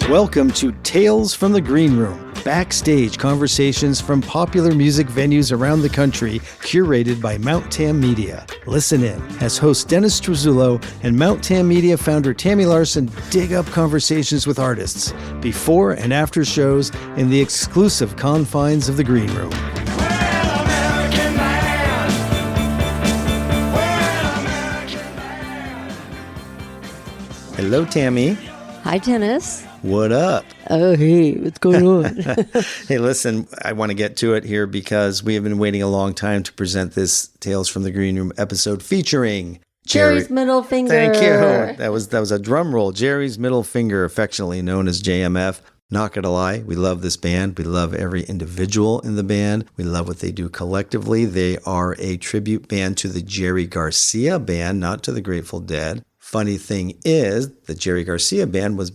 Welcome to Tales from the Green Room, backstage conversations from popular music venues around the country, curated by Mount Tam Media. Listen in as host Dennis Truzzulo and Mount Tam Media founder Tammy Larson dig up conversations with artists before and after shows in the exclusive confines of the Green Room. Hello, Tammy. Hi, Dennis. What up? Oh, hey, what's going on? Hey, listen, I want to get to it here because we have been waiting a long time to present this Tales from the Green Room episode featuring Jerry's middle finger. Thank you. That was a drum roll. Jerry's middle finger, affectionately known as JMF. Not gonna lie, we love this band. We love every individual in the band. We love what they do collectively. They are a tribute band to the Jerry Garcia Band, not to the Grateful Dead. Funny thing is, the Jerry Garcia Band was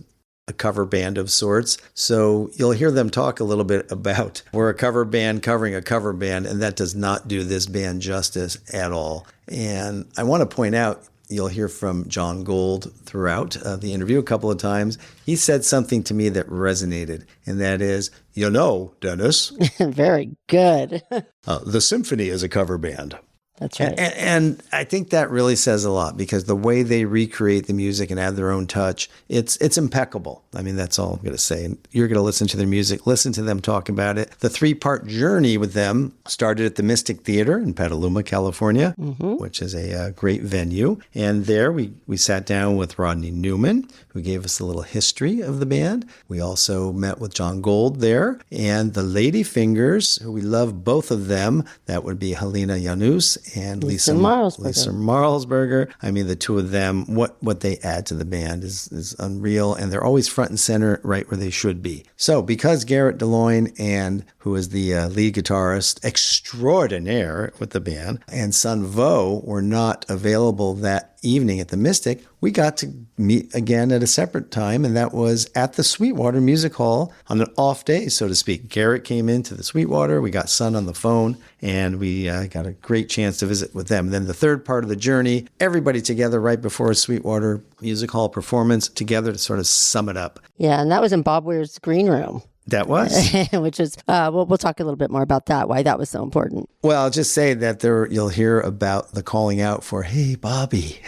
a cover band of sorts. So you'll hear them talk a little bit about we're a cover band covering a cover band, and that does not do this band justice at all. And I want to point out, you'll hear from John Gold throughout the interview a couple of times. He said something to me that resonated, and that is, you know, Dennis. Very good. The Symphony is a cover band. That's right. And I think that really says a lot because the way they recreate the music and add their own touch, it's impeccable. I mean, that's all I'm going to say. And you're going to listen to their music, listen to them talk about it. The 3-part journey with them started at the Mystic Theater in Petaluma, California, which is a great venue. And there we sat down with Rodney Newman, who gave us a little history of the band. We also met with John Gold there and the Ladyfingers, who we love both of them. That would be Helena Janus and Lisa Marlsberger. I mean, the two of them, what they add to the band is unreal, and they're always front and center right where they should be. So because Garrett DeLoyne, and who is the lead guitarist extraordinaire with the band, and Sun Vo were not available that evening at the Mystic, we got to meet again at a separate time, and that was at the Sweetwater Music Hall on an off day, so to speak. Garrett came into the Sweetwater, we got Sun on the phone, and we got a great chance to visit with them. And then the third part of the journey, everybody together right before a Sweetwater Music Hall performance together to sort of sum it up. Yeah, and that was in Bob Weir's green room. That was. Which is, we'll talk a little bit more about that, why that was so important. Well, I'll just say that you'll hear about the calling out for, hey, Bobby,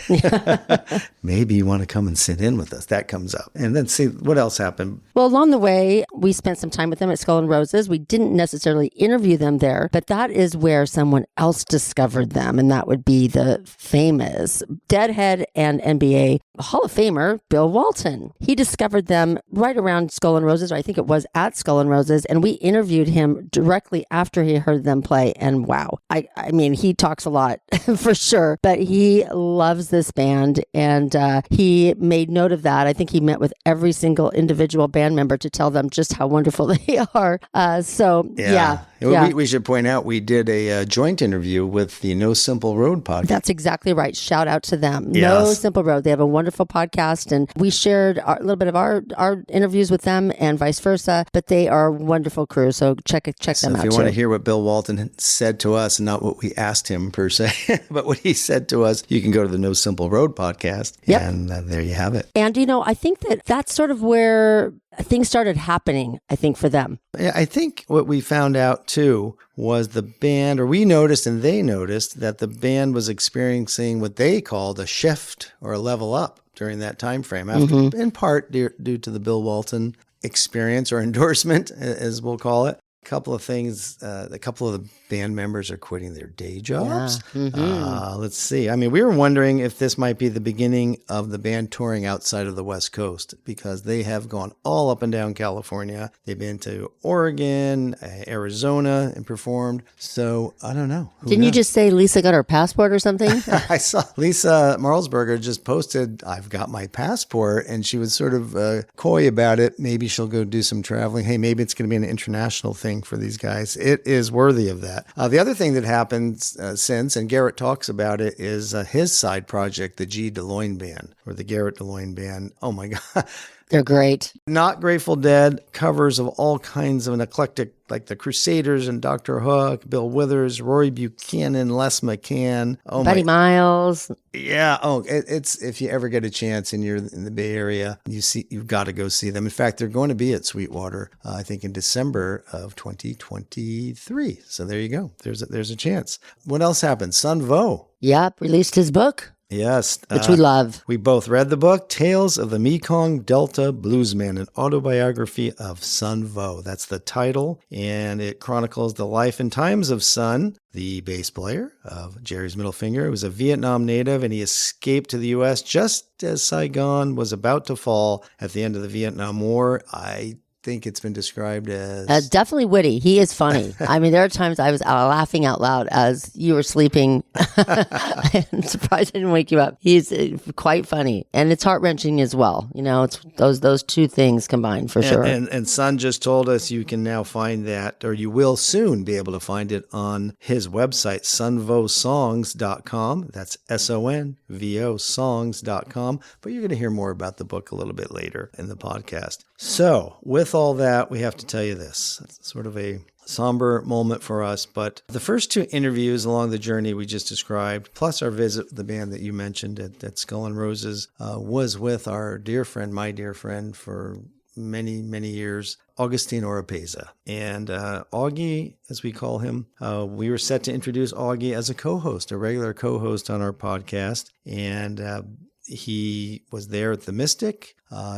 maybe you want to come and sit in with us. That comes up. And then see what else happened. Well, along the way, we spent some time with them at Skull and Roses. We didn't necessarily interview them there, but that is where someone else discovered them. And that would be the famous Deadhead and NBA Hall of Famer, Bill Walton. He discovered them right around Skull and Roses, or I think it was at Skull and Roses, and we interviewed him directly after he heard them play. And wow, I mean, he talks a lot for sure, but he loves this band, and he made note of that. I think he met with every single individual band member to tell them just how wonderful they are. Yeah. We should point out we did a joint interview with the No Simple Road podcast. That's exactly right. Shout out to them. Yes. No Simple Road. They have a wonderful podcast, and we shared a little bit of our interviews with them and vice versa, but they are a wonderful crew. So check them out too. If you want to hear what Bill Walton said to us, and not what we asked him per se, but what he said to us, you can go to the No Simple Road podcast. Yep. And there you have it. And, I think that's sort of where things started happening, I think, for them. I think what we found out too was the band, or we noticed and they noticed, that the band was experiencing what they called a shift or a level up during that time frame, after, in part due to the Bill Walton experience or endorsement, as we'll call it. A couple of things, a couple of the band members are quitting their day jobs. Yeah. Let's see. I mean, we were wondering if this might be the beginning of the band touring outside of the West Coast, because they have gone all up and down California. They've been to Oregon, Arizona, and performed. So I don't know. Didn't you just say Lisa got her passport or something? I saw Lisa Marlsberger just posted, I've got my passport, and she was sort of coy about it. Maybe she'll go do some traveling. Hey, maybe it's going to be an international thing for these guys. It is worthy of that. The other thing that happened since, and Garrett talks about it, is his side project, the G. DeLoyne Band, or the Garrett DeLoyne Band. Oh my God. They're great. Not Grateful Dead, covers of all kinds of an eclectic, like the Crusaders and Dr. Hook, Bill Withers, Rory Buchanan, Les McCann. Oh, Buddy Miles. Yeah. Oh, it's if you ever get a chance and you're in the Bay Area, you've got to go see them. In fact, they're going to be at Sweetwater, I think in December of 2023. So there you go. There's a chance. What else happened? Sun Vo. Yep, released his book. Yes. Which we love. We both read the book, Tales of the Mekong Delta Bluesman, an autobiography of Sun Vo. That's the title, and it chronicles the life and times of Sun, the bass player of Jerry's Middle Finger. He was a Vietnam native, and he escaped to the U.S. just as Saigon was about to fall at the end of the Vietnam War. I think it's been described as definitely witty. He is funny. I mean, there are times I was laughing out loud as you were sleeping. I'm surprised I didn't wake you up. He's quite funny, and it's heart-wrenching as well. You know, it's those two things combined for sure. And Sun just told us you can now find that, or you will soon be able to find it on his website, sunvosongs.com. That's SONVO songs.com. But you're going to hear more about the book a little bit later in the podcast. So with all that, we have to tell you this. It's sort of a somber moment for us, but the first two interviews along the journey we just described, plus our visit with the band that you mentioned at Skull and Roses, was with our dear friend, my dear friend for many, many years, Augustine Oropeza. And Augie, as we call him, we were set to introduce Augie as a co-host, a regular co-host on our podcast. And he was there at the Mystic,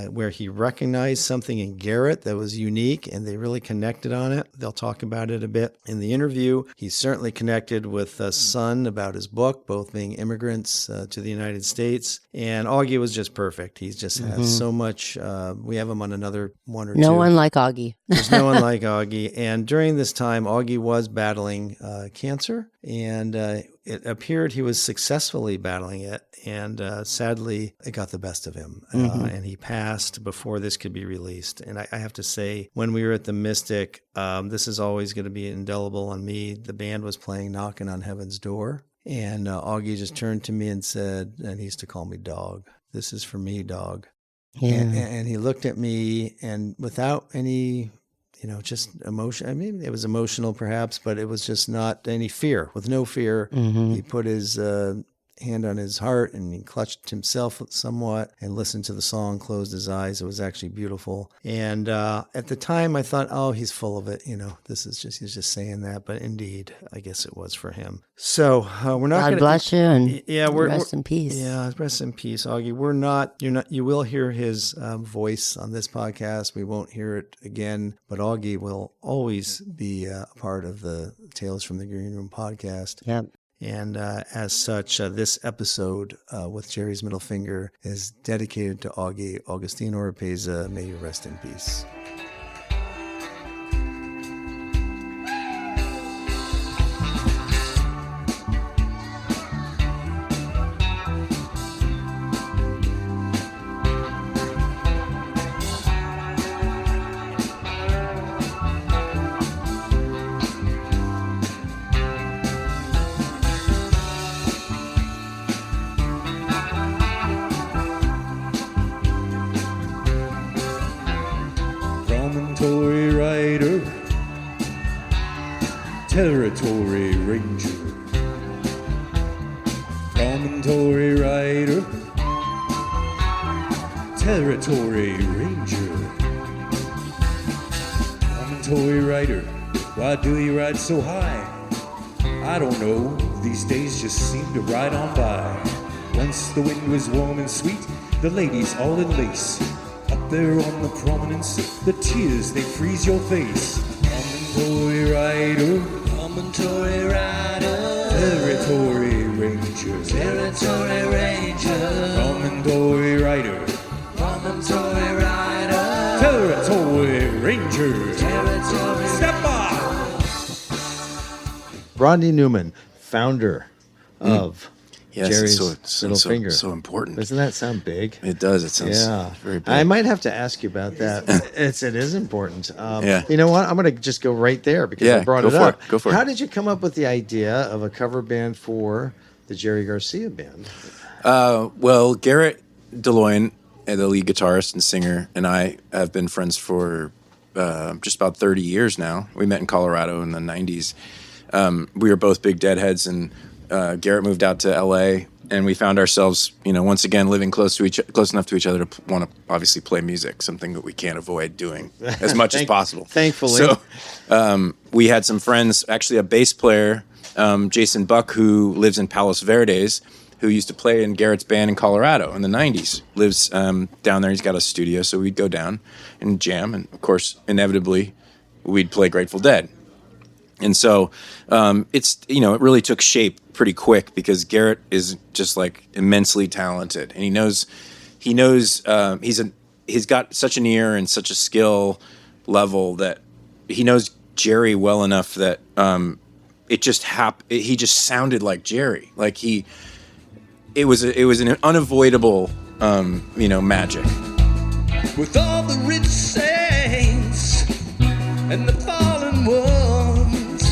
where he recognized something in Garrett that was unique, and they really connected on it. They'll talk about it a bit in the interview. He certainly connected with Sun about his book, both being immigrants to the United States. And Augie was just perfect. He just has so much. We have him on another one or two. No one like Augie. There's no one like Augie. And during this time, Augie was battling cancer, and it appeared he was successfully battling it. And sadly, it got the best of him. And he passed before this could be released. And I have to say, when we were at the Mystic, this is always going to be indelible on me. The band was playing Knocking on Heaven's Door. And Augie just turned to me and said, and he used to call me Dog, "This is for me, Dog." Yeah. And he looked at me, and without any, just emotion. I mean, it was emotional perhaps, but it was just not any fear. With no fear, he put his hand on his heart, and he clutched himself somewhat and listened to the song, closed his eyes. It was actually beautiful. And at the time I thought, oh, he's full of it. He's just saying that. But indeed, I guess it was for him. So we're not going to... God bless you, and rest in peace. Yeah, rest in peace, Augie. You will hear his voice on this podcast. We won't hear it again, but Augie will always be a part of the Tales from the Green Room podcast. Yep. And as such, this episode with Jerry's Middle Finger is dedicated to Augie, Augustine Oropeza. May you rest in peace. Promontory rider, territory ranger. Promontory rider, territory ranger. Promontory rider, why do you ride so high? I don't know, these days just seem to ride on by. Once the wind was warm and sweet, the ladies all in lace. Up there on the prominence, the tears, they freeze your face. Promontory rider, promontory rider, territory ranger, territory ranger, promontory rider, promontory rider, territory ranger, territory. Step up! Rodney Newman, founder of Jerry's Middle Finger. So important. Doesn't that sound big? It does. It sounds very big. I might have to ask you about that. It is important. Yeah. You know what? I'm going to just go right there because I brought it up. Go for it. How did you come up with the idea of a cover band for the Jerry Garcia band? Well, Garrett DeLoyne the lead guitarist and singer, and I have been friends for just about 30 years now. We met in Colorado in the 90s. We were both big Deadheads, and Garrett moved out to LA, and we found ourselves, once again living close enough to each other to want to obviously play music, something that we can't avoid doing as much as possible. Thankfully. So we had some friends, actually a bass player, Jason Buck, who lives in Palos Verdes, who used to play in Garrett's band in Colorado in the 90s, lives down there. He's got a studio, so we'd go down and jam. And, of course, inevitably, we'd play Grateful Dead. And so it really took shape pretty quick because Garrett is just, like, immensely talented. And he's got such an ear and such a skill level that he knows Jerry well enough that he just sounded like Jerry. Like it was an unavoidable, magic. With all the rich saints and the fallen ones,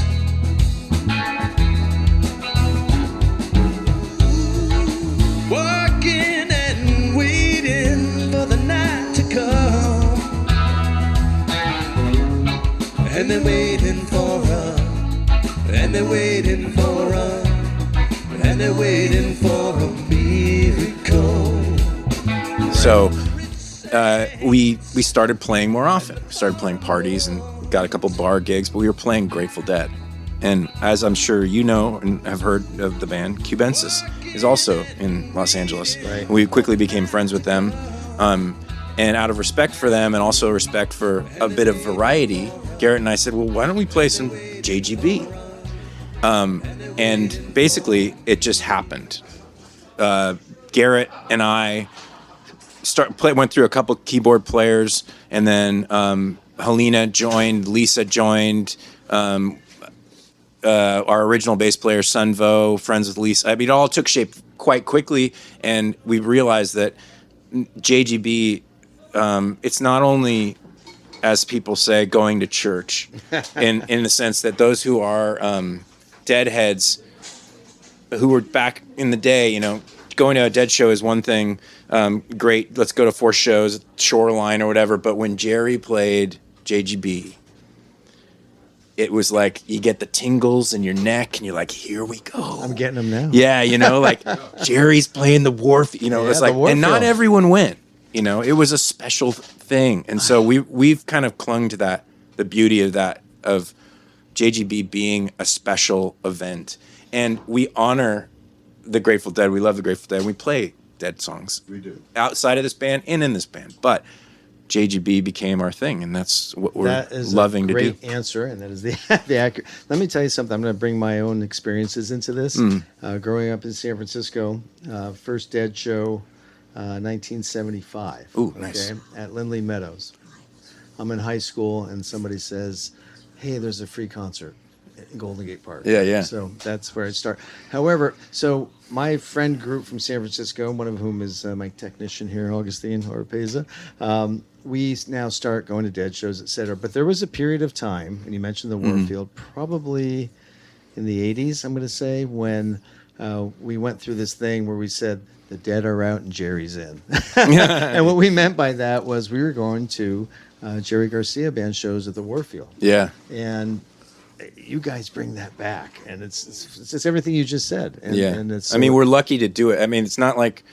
working and waiting for the night to come, and they're waiting for us, and they're waiting for us, and they're waiting for a miracle. So we started playing more often. We started playing parties and got a couple bar gigs, but we were playing Grateful Dead. And as I'm sure you know and have heard of the band, Cubensis is also in Los Angeles. Right. We quickly became friends with them. And out of respect for them and also respect for a bit of variety, Garrett and I said, well, why don't we play some JGB? And basically, it just happened. Garrett and I went through a couple keyboard players, and then Helena joined, Lisa joined, our original bass player, Sunvo, friends with Lisa. I mean, it all took shape quite quickly, and we realized that JGB, it's not only, as people say, going to church, in the sense that those who are Deadheads, who were back in the day, going to a Dead show is one thing. Great, let's go to 4 shows, Shoreline or whatever. But when Jerry played JGB, it was like you get the tingles in your neck, and you're like, "Here we go." I'm getting them now. Yeah, like Jerry's playing the Wharf. It's like, and not everyone went. It was a special thing, and so we've kind of clung to that, the beauty of that, of JGB being a special event, and we honor the Grateful Dead. We love the Grateful Dead. We play Dead songs. We do. Outside of this band and in this band. But JGB became our thing, and that's what we're loving to do. That is a great answer, and that is the accurate. Let me tell you something. I'm going to bring my own experiences into this. Growing up in San Francisco, first Dead show, 1975. Ooh, nice. At Lindley Meadows. I'm in high school, and somebody says, hey, there's a free concert in Golden Gate Park. Yeah. So that's where I start. However, so my friend group from San Francisco, one of whom is my technician here, Augustine Oropeza, we now start going to Dead shows, etc. But there was a period of time, and you mentioned the Warfield, probably in the 80s, I'm going to say, when we went through this thing where we said, the Dead are out and Jerry's in. And what we meant by that was we were going to Jerry Garcia band shows at the Warfield. Yeah. And you guys bring that back, and it's everything you just said. And, yeah. And it's we're lucky to do it. I mean, it's not like,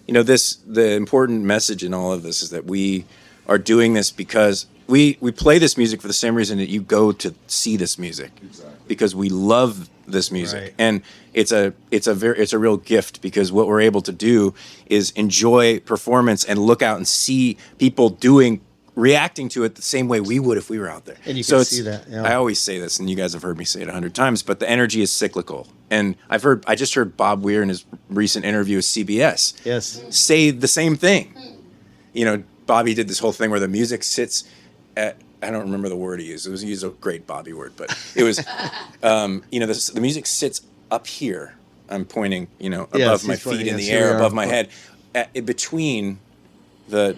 the important message in all of this is that we are doing this because we play this music for the same reason that you go to see this music. Exactly. Because we love this music. Right. And it's a real gift, because what we're able to do is enjoy performance and look out and see people reacting to it the same way we would if we were out there. And you can see that. Yeah. I always say this, and you guys have heard me say it 100 times, but the energy is cyclical. And I just heard Bob Weir in his recent interview with CBS say the same thing. Bobby did this whole thing where the music sits at, I don't remember the word he used. He used a great Bobby word, but it was, the music sits up here. I'm pointing, above my feet in the air, above my head, between the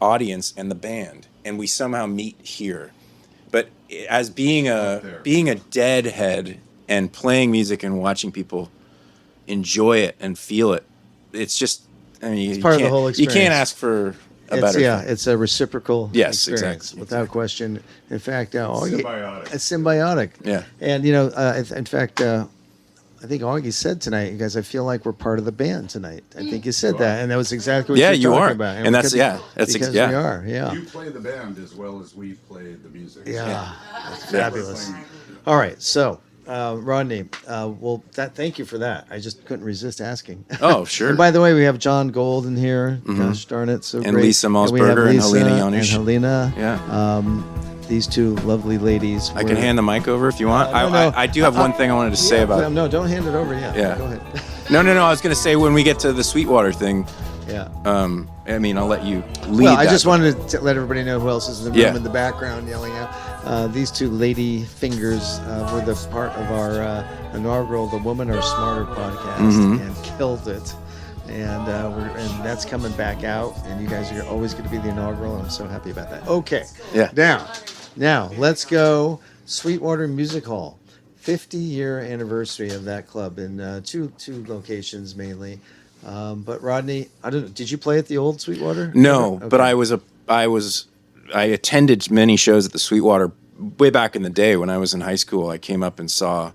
audience and the band, and we somehow meet here. But as being a Deadhead and playing music and watching people enjoy it and feel it, it's just I mean, it's part of the whole You experience. can't ask for a better thing. It's a reciprocal Yes, experience, exactly. without question. In fact, Symbiotic. It's symbiotic. Yeah. And, in fact, I think Augie said tonight, you guys, I feel like we're part of the band tonight. I think you said that, and that was exactly what Yeah, you're you talking are. about. And that's- because that's we are, yeah. You play the band as well as we play the music. Yeah, that's fabulous. All right, so Rodney, thank you for that. I just couldn't resist asking. Oh, sure. And by the way, we have John Gold in here. Gosh darn it, so And great. Lisa we have Malsberger and Lisa Helena Janusz. And Helena. Yeah. These two lovely ladies. I can hand the mic over if you want. no. I do have one thing I wanted to say about it. No, don't hand it over yet. Yeah. Go ahead. No. I was going to say when we get to the Sweetwater thing, Yeah. I mean, I'll let you lead. Well, I that. just wanted to let everybody know who else is in the room Yeah. in the background yelling out. These two lady fingers were the part of our inaugural The Women Are Smarter podcast and killed it. And and that's coming back out. And you guys are always going to be the inaugural. And I'm so happy about that. Okay. Yeah. Now let's go Sweetwater Music Hall. 50-year anniversary of that club in two locations mainly. But Rodney, I don't know. Did you play at the old Sweetwater? No, Okay. but I attended many shows at the Sweetwater way back in the day when I was in high school. I came up and saw.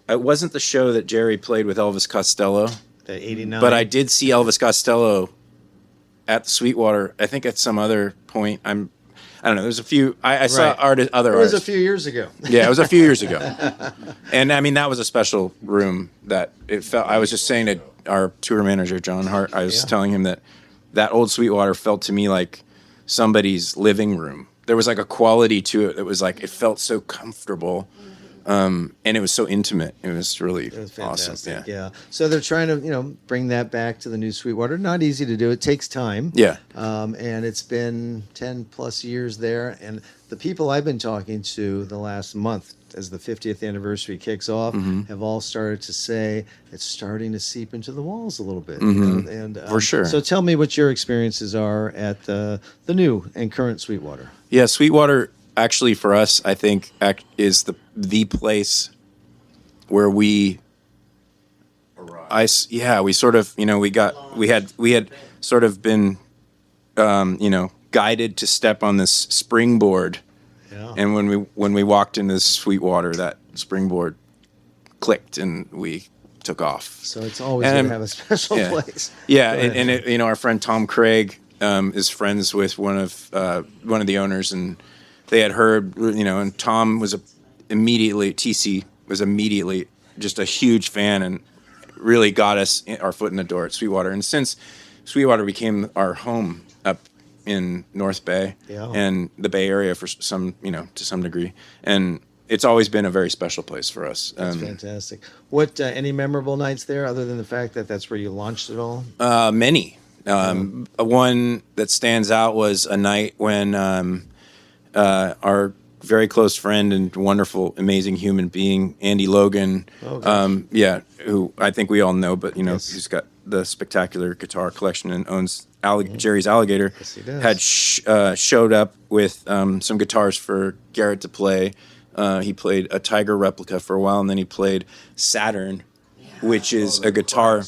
It wasn't the show that Jerry played with Elvis Costello, The 89. but I did see Elvis Costello at the Sweetwater. I think at some other point. I don't know. There's a few. I saw Right. other It was a artists. few years ago. Yeah, it was a few years ago. And I mean, that was a special room that it felt. I was just saying to our tour manager, John Hart, I was telling him that old Sweetwater felt to me like somebody's living room. There was like a quality to it that was like, it felt so comfortable. And it was so intimate. It was really It was awesome. fantastic. Yeah. Yeah. So they're trying to, bring that back to the new Sweetwater. Not easy to do. It takes time. Yeah. And it's been 10 plus years there. And the people I've been talking to the last month, as the 50th anniversary kicks off, have all started to say it's starting to seep into the walls a little bit. And For sure. So tell me what your experiences are at the new and current Sweetwater. Yeah. Sweetwater, actually, for us, I think is the place where we sort of, we had sort of been, guided to step on this springboard. Yeah. And when we walked into Sweetwater, that springboard clicked and we took off. So it's always going to have a special yeah. place. Yeah. Go ahead. And our friend Tom Craig is friends with one of the owners, and they had heard, and Tom was immediately just a huge fan and really got us our foot in the door at Sweetwater. And since Sweetwater became our home up in North Bay and the Bay Area for some, to some degree, and it's always been a very special place for us. That's fantastic. What any memorable nights there, other than the fact that that's where you launched it all? Many. One that stands out was a night when our very close friend and wonderful, amazing human being, Andy Logan, who I think we all know, but who's got the spectacular guitar collection and owns Jerry's Alligator, Yes, he does. had showed up with some guitars for Garrett to play. He played a Tiger replica for a while, and then he played Saturn, which is a guitar.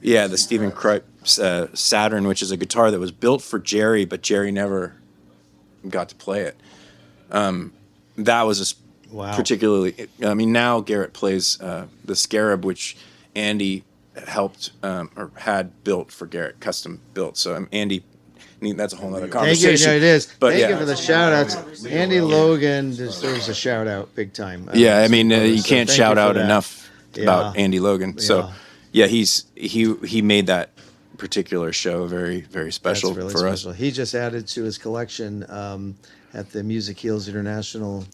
The Stephen Krupp Saturn, which is a guitar that was built for Jerry, but Jerry never got to play it. That was particularly. I mean, now Garrett plays the Scarab, which Andy helped or had built for Garrett, custom built. So Andy, that's a whole other Thank conversation. you. It is. But Thank yeah. you for the shout outs. Andy Logan deserves a shout out big time. Yeah, I mean, you so can't thank shout you for out that. enough about Yeah. Andy Logan. So, he made that particular show very, very special That's really for special. us. He just added to his collection at the Music Heals International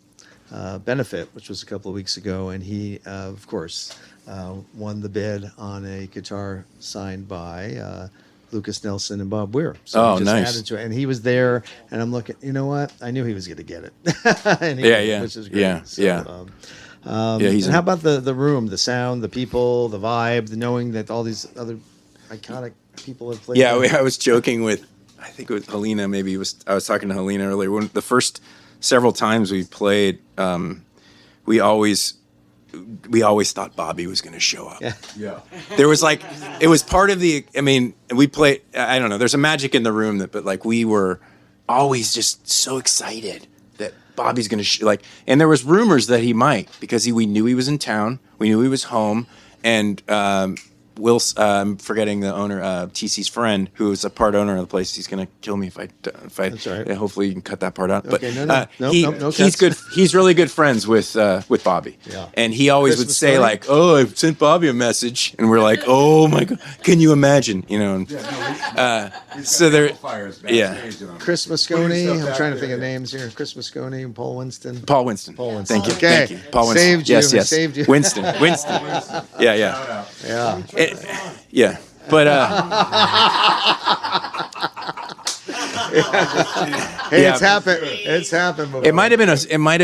benefit, which was a couple of weeks ago, and he, of course, won the bid on a guitar signed by Lucas Nelson and Bob Weir. So Oh, he just nice. added to it, and he was there, and I'm looking. You know what? I knew he was going to get it. And he Yeah, did, yeah, which is great. yeah, So, yeah. and how about the room, the sound, the people, the vibe, the knowing that all these other iconic people have played? Yeah, there? I was joking with, I think it was Helena. I was talking to Helena earlier. When the first several times we played, we always we always thought Bobby was going to show up. Yeah. There was like, it was part of the, I mean, we played, I don't know, there's a magic in the room but like we were always just so excited that Bobby's going to like, and there was rumors that he might, because we knew he was in town, we knew he was home, and I'm forgetting the owner, TC's friend, who is a part owner of the place. He's going to kill me if I. That's all right. Hopefully you can cut that part out. Okay, But no he's cuts. good. He's really good friends with Bobby. Yeah. And he always would Christmas say story? like, "Oh, I sent Bobby a message," and we're like, "Oh my god, can you imagine?" You know. So there. Yeah. Chris Moscone. I'm trying to think of names here. Chris Moscone and Paul Winston. Paul Winston. Thank you. Okay. Thank you. Paul Winston. Saved you. Yes. Saved you. Winston. Yeah. Yeah. Yeah. But Hey, it's happened. It's happened before. it might have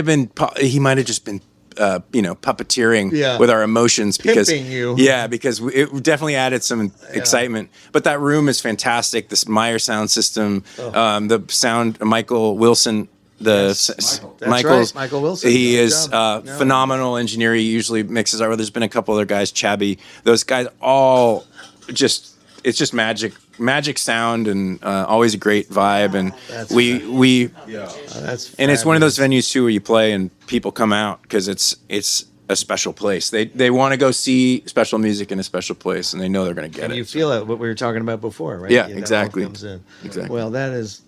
been he might have just been puppeteering Yeah. with our emotions because Pimping you. Yeah, because it definitely added some excitement. But that room is fantastic. This Meyer sound system, the sound, Michael Wilson. That's Michael's, right, Michael Wilson. He Good is job. phenomenal engineer. He usually mixes our. There's been a couple other guys, Chabby. Those guys all it's just magic sound, and always a great vibe. And That's that's and it's one of those venues too where you play and people come out because it's a special place. They want to go see special music in a special place, and they know they're going to get And it. you feel it, what we were talking about before, right? Yeah, That all exactly. comes in. Exactly. Well, that's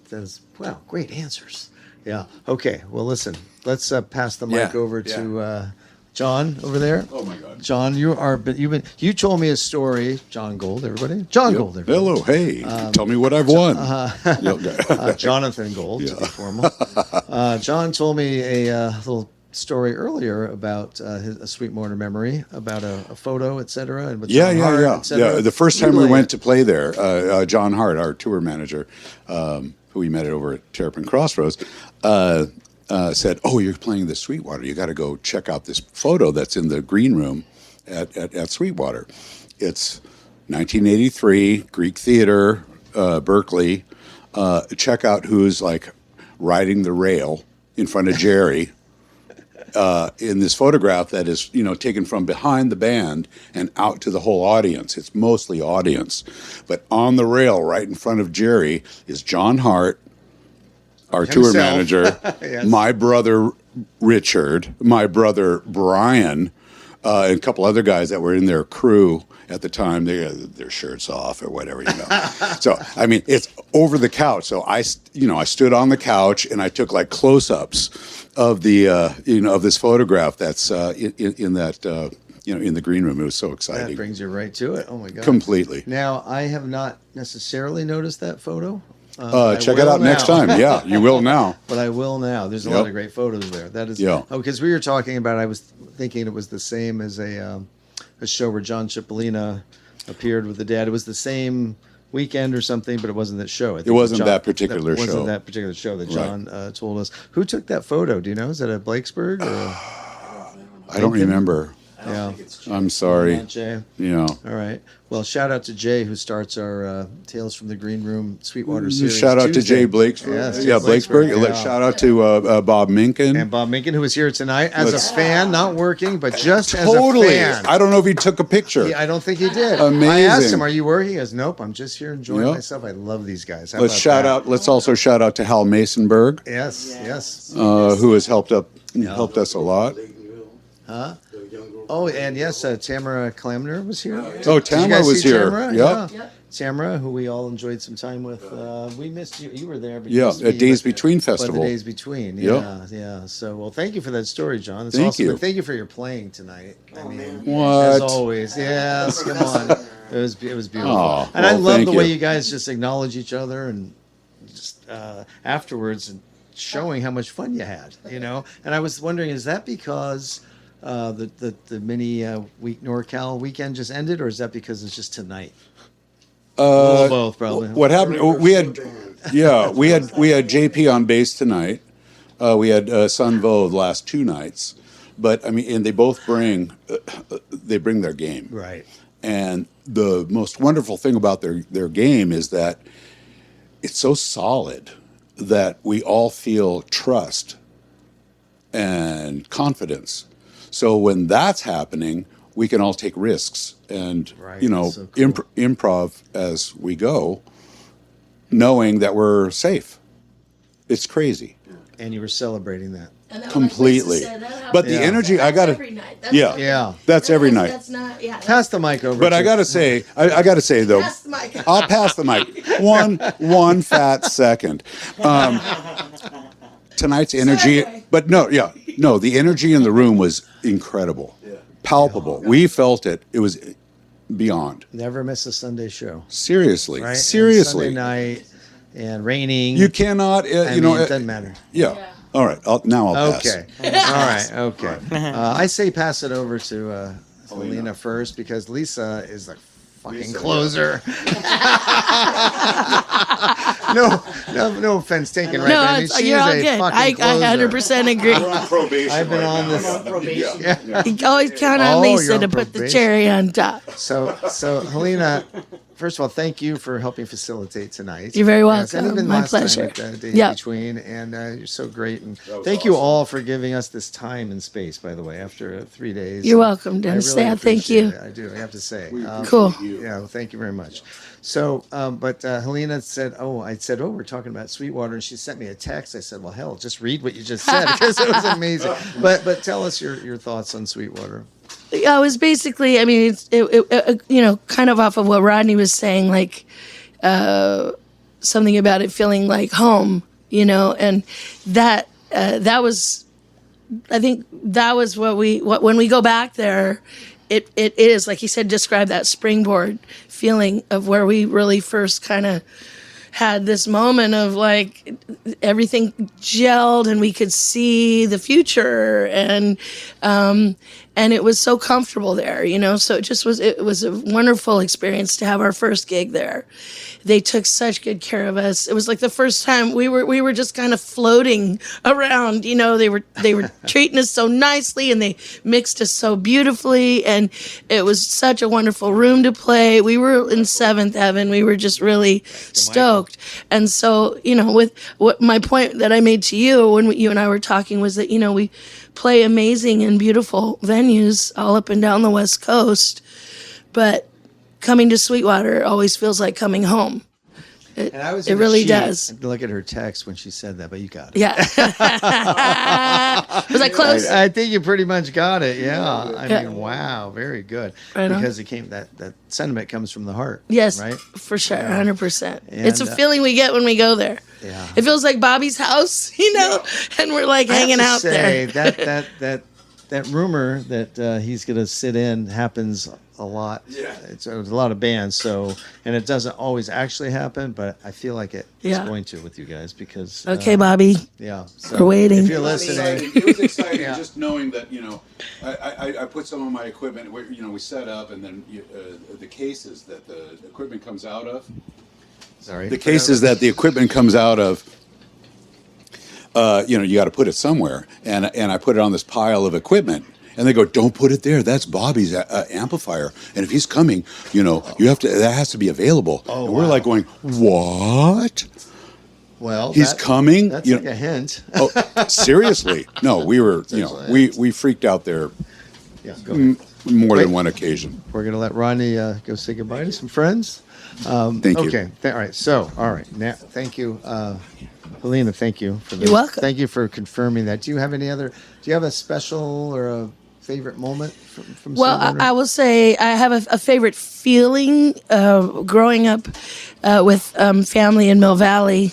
wow, great answers. Yeah. Okay. Well, listen, let's pass the mic Yeah, over to John over there. Oh my God. John, you told me a story. John Gold, everybody. John Gold, everybody. Hello, hey. Tell me what I've won. Jonathan Gold, to be formal. John told me a little story earlier about a Sweetwater memory, about a photo, etc. And with John Hart, et cetera. Yeah, the first time we went to play there, John Hart, our tour manager, who we met over at Terrapin Crossroads, said, "Oh, you're playing the Sweetwater. You got to go check out this photo that's in the green room at Sweetwater. It's 1983 Greek Theater, Berkeley. Check out who's like riding the rail in front of Jerry." In this photograph that is, taken from behind the band and out to the whole audience. It's mostly audience. But on the rail right in front of Jerry is John Hart, our tour manager, Yes. my brother Richard, my brother Brian, and a couple other guys that were in their crew at the time. They had their shirts off or whatever, So, I mean, it's over the couch. So I stood on the couch and I took like close-ups of the, of this photograph that's in that, in the green room. It was so exciting. That brings you right to it. Oh my God. Completely. Now, I have not necessarily noticed that photo. Check it out next time. Yeah, you will now. But I will now. There's a lot of great photos there. That is. Yeah. Oh, because we were talking about. I was thinking it was the same as a show where John Cipollina appeared with the dad. It was the same weekend or something, but it wasn't that show. I think It wasn't that particular It wasn't show. that particular show that John told us. Who took that photo? Do you know? Is that at Blakesburg? Or? I don't remember. Yeah. I'm sorry. Not Jay. Yeah. All right. Well, shout out to Jay, who starts our Tales from the Green Room Sweetwater series. Shout out to Tuesday. Jay Blakesburg. Yes, Yeah, Blakesburg. Yeah. Shout out to Bob Minkin. And Bob Minkin, who is here tonight as a fan, not working, but just Totally. as a fan. I don't know if he took a picture. I don't think he did. Amazing. I asked him, "Are you working?" He goes, "Nope, I'm just here enjoying Yep. myself." I love these guys. How Let's about shout that? out. Let's also shout out to Hal Masonberg, Yes. who has helped us a lot. Oh, and yes, Tamara Klamner was here. Oh, Did you Tamara guys was see here. Tamara? Yep. Yeah. Tamara, who we all enjoyed some time with. We missed you. You were there. But you Yeah, missed at me, Days but- Between But Festival. the days between, Yep. yeah. So, well, thank you for that story, John. It's Thank awesome. you. And thank you for your playing tonight. I mean, What? as always, yes. Come on, it was beautiful, Oh, and I well, love thank the way you. you guys just acknowledge each other and just afterwards and showing how much fun you had. And I was wondering, is that because the mini week NorCal weekend just ended, or is that because it's just tonight? A little both, probably. What happened? We had JP on bass tonight. We had Sun Vo the last two nights, but I mean, and they both bring their game. Right. And the most wonderful thing about their game is that it's so solid that we all feel trust and confidence. So when that's happening, we can all take risks and, Right, you know, that's so cool. improv as we go, knowing that we're safe. It's crazy. And you were celebrating that. And that, Completely. like Lisa said, that happens But the energy, I that's gotta, every night. That's yeah, not- Yeah. that's every night. That's not, yeah. Pass the mic over. But I to- gotta say, I gotta say though, Pass the mic. I'll pass the mic. One fat second. Tonight's energy, Segue. but no, the energy in the room was incredible, palpable. We felt it. It was beyond. Never miss a Sunday show. Seriously, Right? And seriously. Sunday night and raining. You cannot, I you mean, know, it doesn't matter. yeah. All right, now I'll pass. Okay. All right. Okay. I say pass it over to Helena first because Lisa is the fucking closer. no offense taken, right? No, but I mean, she you're is all a good. fucking I closer. 100% agree. Probation. I've been on this. You always count on Oh, Lisa you're to on put the probation. cherry on top. So Helena, first of all, thank you for helping facilitate tonight. You're very Yes, and welcome. even My last pleasure. time with Day Yeah. in Between, and you're so great. And was thank you awesome. all for giving us this time and space. By the way, after 3 days, You're welcome, I Dennis. really Thank appreciate you. it. I do. I have to say. Cool. Yeah, well, thank you very much. So, but Helena said, I said, we're talking about Sweetwater, and she sent me a text. I said, well, hell, just read what you just said because it was amazing. But tell us your thoughts on Sweetwater. Yeah, it was basically, I mean, it you know, kind of off of what Rodney was saying, like something about it feeling like home, you know, and that was, I think that was what when we go back there, it is, like he said, describe that springboard feeling of where we really first kind of had this moment of like everything gelled and we could see the future and it was so comfortable there, you know, so it was a wonderful experience to have our first gig there. They took such good care of us. It was like the first time we were just kind of floating around, you know, they were treating us so nicely and they mixed us so beautifully and it was such a wonderful room to play. We were in seventh heaven. We were just really stoked. And so, you know, with what my point that I made to you when you and I were talking was that, you know, we play amazing and beautiful venues all up and down the West Coast, but coming to Sweetwater always feels like coming home. And I was It gonna really cheat does. and look at her text when she said that, but you got it. Yeah. Was I close? I think you pretty much got it. Yeah. I Yeah. mean, wow, very good. Right on. Because it came that sentiment comes from the heart. Yes, Right. for sure, 100%. It's a And, feeling we get when we go there. Yeah. It feels like Bobby's house, you know, and we're like hanging out there. That rumor that he's going to sit in happens a lot. Yeah. It's a lot of bands. So, and it doesn't always actually happen, but I feel like it's Yeah. going to with you guys because. Okay, Bobby. Yeah. So We're waiting. If you're It was listening. exciting Yeah. just knowing that, you know, I put some of my equipment, you know, we set up and then the cases that the equipment comes out of. Sorry. The cases that the equipment comes out of, you know, you got to put it somewhere. And I put it on this pile of equipment. And they go, don't put it there. That's Bobby's amplifier. And if he's coming, you know, that has to be available. Oh, and we're wow. like going, what? Well, He's coming? That's You like know- a hint. Oh, seriously? No, we were, you know, we freaked out there Yeah, go ahead. more Wait. than one occasion. We're going to let Ronnie go say goodbye to some friends. Thank you. Okay. All right. So, all right. Now, thank you, Helena. Thank you for this. You're welcome. Thank you for confirming that. Do you have a special or a favorite moment from Well, Sweetwater? I will say I have a favorite feeling growing up with family in Mill Valley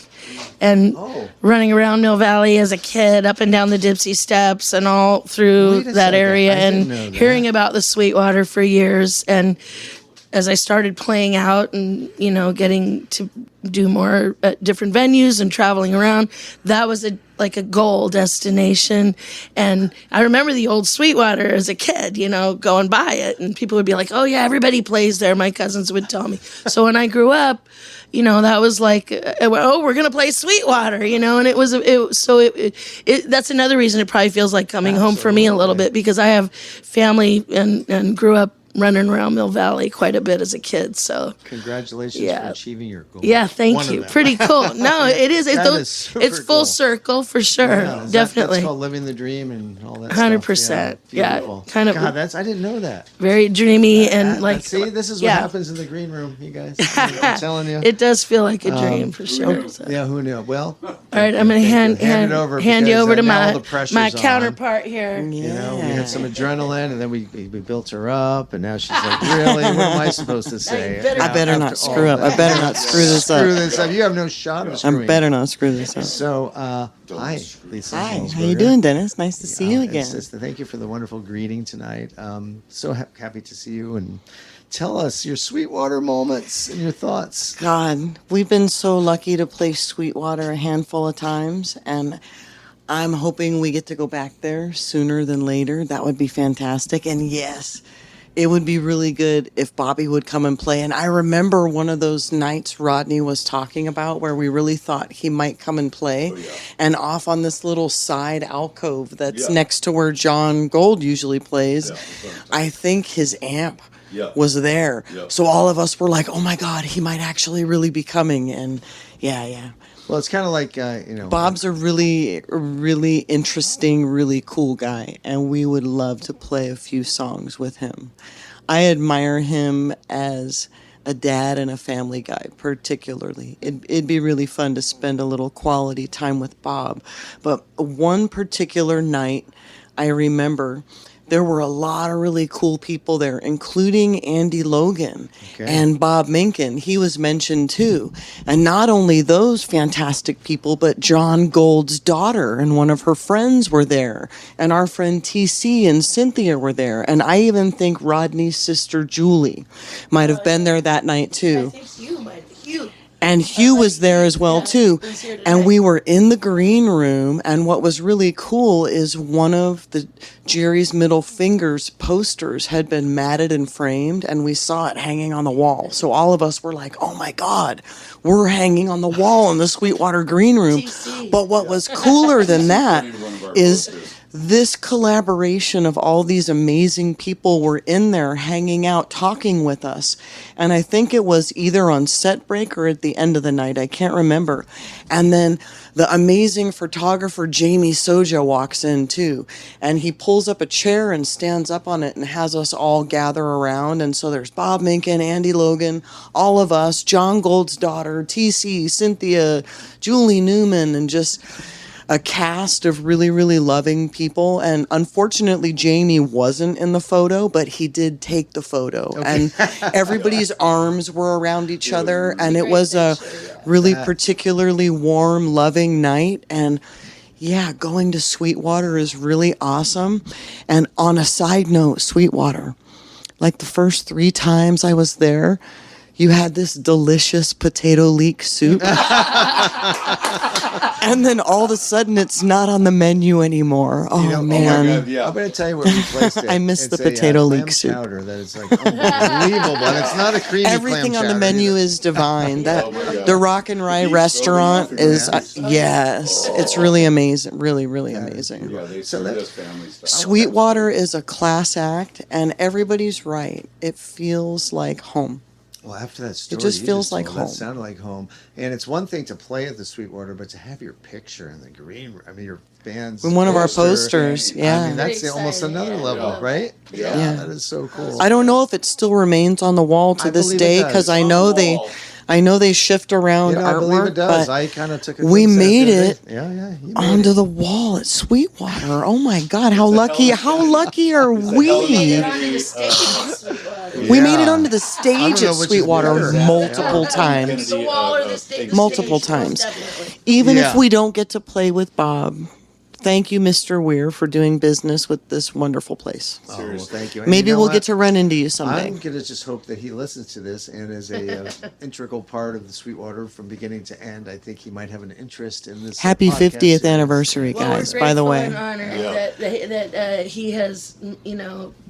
and Oh. running around Mill Valley as a kid, up and down the Dipsy Steps and all through Wait a that second. area, I didn't and know that. hearing about the Sweetwater for years. And as I started playing out and, you know, getting to do more at different venues and traveling around, that was like a goal destination. And I remember the old Sweetwater as a kid, you know, going by it, and people would be like, oh yeah, everybody plays there. My cousins would tell me. So when I grew up, you know, that was like, oh, we're going to play Sweetwater, you know, and that's another reason it probably feels like coming home for me a little bit, because I have family and grew up running around Mill Valley quite a bit as a kid. So Congratulations Yeah. for achieving your goal. yeah, thank One of you. them. Pretty cool. No, it is. That is super It's full cool. circle for sure. Yeah, that's Definitely. called living the dream and all that. 100%. Yeah, Beautiful. kind of- God, I didn't know that. Very dreamy and like. See, this is what yeah. happens in the green room, you guys. I'm telling you. It does feel like a dream for sure. So. Yeah, who knew? Well, All right, I'm gonna hand Hand it over you because, over to now my the pressure's my on. counterpart here. you know, we had some adrenaline, and then we built her up, and now she's like, really? What am I supposed to say? better- I better After not all screw up. that. I better not screw this Screw up. this up. You have no shot of screwing. I better not screw this up. So, hi, Lisa. Hi, how you Hillsberger. doing, Dennis? Nice to see you It's again. just- thank you for the wonderful greeting tonight. So happy to see you, and tell us your Sweetwater moments and your thoughts. God, we've been so lucky to play Sweetwater a handful of times, and I'm hoping we get to go back there sooner than later. That would be fantastic. And yes, it would be really good if Bobby would come and play. And I remember one of those nights Rodney was talking about where we really thought he might come and play. And off on this little side alcove that's next to where John Gold usually plays, I think his amp was there. So all of us were like, oh my God, he might actually really be coming. And yeah. Well, it's kind of like, Bob's a really interesting, really cool guy, and we would love to play a few songs with him. I admire him as a dad and a family guy, particularly. It'd be really fun to spend a little quality time with Bob. But one particular night, I remember there were a lot of really cool people there, including Andy Logan and Bob Minkin. He was mentioned too. And not only those fantastic people, but John Gold's daughter and one of her friends were there. And our friend TC and Cynthia were there. And I even think Rodney's sister Julie might have been there that night too. I think you might be Hugh. And Hugh was there as well too. And we were in the green room, and what was really cool is one of the Jerry's Middle Fingers posters had been matted and framed, and we saw it hanging on the wall. So all of us were like, oh my God, we're hanging on the wall in the Sweetwater green room. But what was cooler than that is this collaboration of all these amazing people were in there hanging out, talking with us. And I think it was either on set break or at the end of the night. I can't remember. And then the amazing photographer, Jamie Soja, walks in too. And he pulls up a chair and stands up on it and has us all gather around. And so there's Bob Minkin, Andy Logan, all of us, John Gold's daughter, TC, Cynthia, Julie Newman, and just a cast of really, really loving people. And unfortunately, Jamie wasn't in the photo, but he did take the photo. And everybody's arms were around each other. And it was a really particularly warm, loving night. And yeah, going to Sweetwater is really awesome. And on a side note, Sweetwater, like the first 3 times I was there, you had this delicious potato leek soup. And then all of a sudden, it's not on the menu anymore. Oh, man. I'm going to tell you where we placed it. I miss It's the potato clam leek soup. chowder that is like unbelievable, and it's not a creamy Everything clam on the chowder menu either. is divine. The Rock and Rye restaurant is, yes, it's really amazing. Really, really amazing. they So served that- us family stuff. Sweetwater is a class act, and everybody's right. It feels like home. Well, after that story, just you feels like told, home. That sounded like home. And it's one thing to play at the Sweetwater, but to have your picture in the green room. I mean, your band's In one of our poster. posters, yeah. I mean, that's Pretty almost exciting, another yeah. level, Yeah. right? Yeah. That is so cool. I don't know if it still remains on the wall to I this believe it day does. because I know they shift around I believe artwork, it does. but I kind of took a we glimpse at made the other it day. Yeah. You made onto it. the wall at Sweetwater. Oh my God, how lucky are we? We made it onto the stage know at which is Sweetwater better. multiple times. The wall or the stage. Multiple Most times. definitely. Even Yeah. if we don't get to play with Bob, thank you, Mr. Weir, for doing business with this wonderful place. Oh, well, thank you. And Maybe you know we'll what? get to run into you someday. I'm gonna just hope that he listens to this and is a integral part of the Sweetwater from beginning to end. I think he might have an interest in this. Happy podcast 50th series. anniversary, Well, we're guys, by the grateful way. and honored that he has,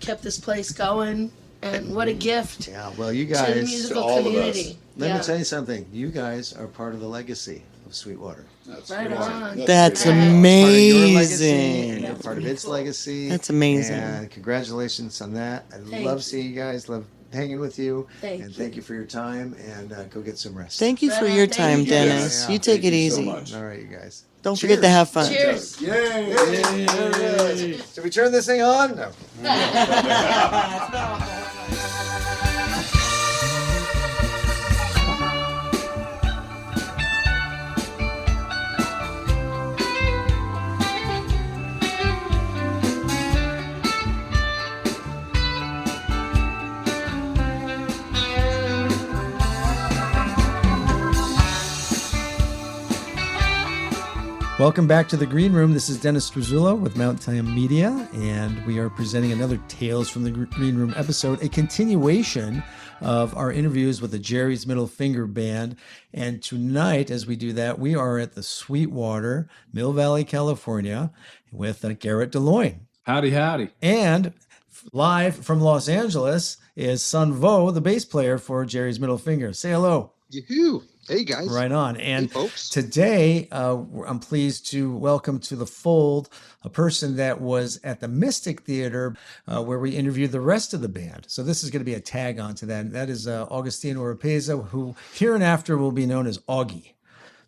kept this place going And what a gift Yeah, well, you to the guys, musical all of us. community. let Yeah. me tell you something. You guys are part of the legacy of Sweetwater. That's Right great. on. That's Part of your legacy, and amazing. you're part of its legacy. That's amazing. And congratulations on that. I Thank love you. seeing you guys. Love hanging with you. Thank and you. thank you for your time. And go get some rest. Thank you for Right on. your Thank time, you, guys. Dennis. Yeah. You take Thank it you so easy. much. All right, you guys. Don't forget to have fun. Cheers. Yay! Should we turn this thing on? No. Welcome back to the Green Room. This is Dennis Struzzulo with Mount Time Media, and we are presenting another Tales from the Green Room episode, a continuation of our interviews with the Jerry's Middle Finger Band. And tonight, as we do that, we are at the Sweetwater, Mill Valley, California, with Garrett DeLoyne. Howdy, howdy. And live from Los Angeles is Sun Vo, the bass player for Jerry's Middle Finger. Say hello. Yoo-hoo. Hey, guys. Right on. And folks. today, I'm pleased to welcome to the fold a person that was at the Mystic Theater where we interviewed the rest of the band. So this is going to be a tag on to that. And that is Augustino Oropeza, who hereinafter will be known as Augie.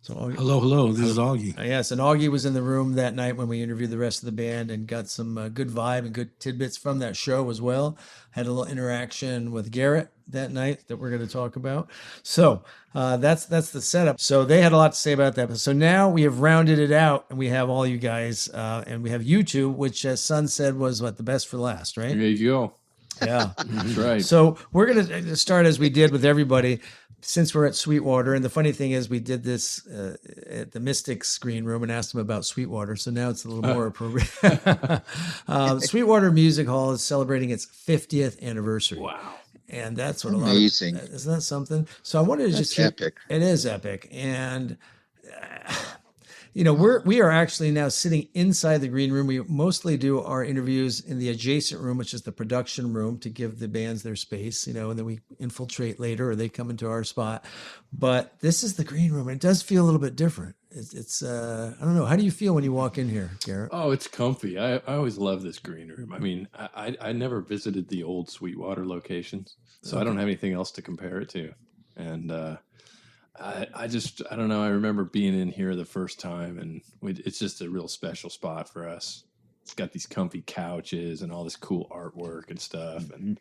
So Hello. This is Augie. yes, and Augie was in the room that night when we interviewed the rest of the band and got some good vibe and good tidbits from that show as well. Had a little interaction with Garrett that night that we're going to talk about. So that's the setup. So they had a lot to say about that. So now we have rounded it out, and we have all you guys, and we have you two, which as Sun said was the best for last, right? There you go. Yeah. That's right. So we're going to start as we did with everybody, since we're at Sweetwater. And the funny thing is we did this at the Mystics Green Room and asked them about Sweetwater. So now it's a little more appropriate. Sweetwater Music Hall is celebrating its 50th anniversary. Wow. And that's what Amazing. Isn't that something? So I wanted to just epic. It is epic. And we are actually now sitting inside the green room. We mostly do our interviews in the adjacent room, which is the production room, to give the bands their space, and then we infiltrate later or they come into our spot. But this is the green room. And it does feel a little bit different. It's I don't know. How do you feel when you walk in here, Garrett? Oh, it's comfy. I always love this green room. I mean, I never visited the old Sweetwater locations, so I don't have anything else to compare it to. And I don't know. I remember being in here the first time, and it's just a real special spot for us. It's got these comfy couches and all this cool artwork and stuff. And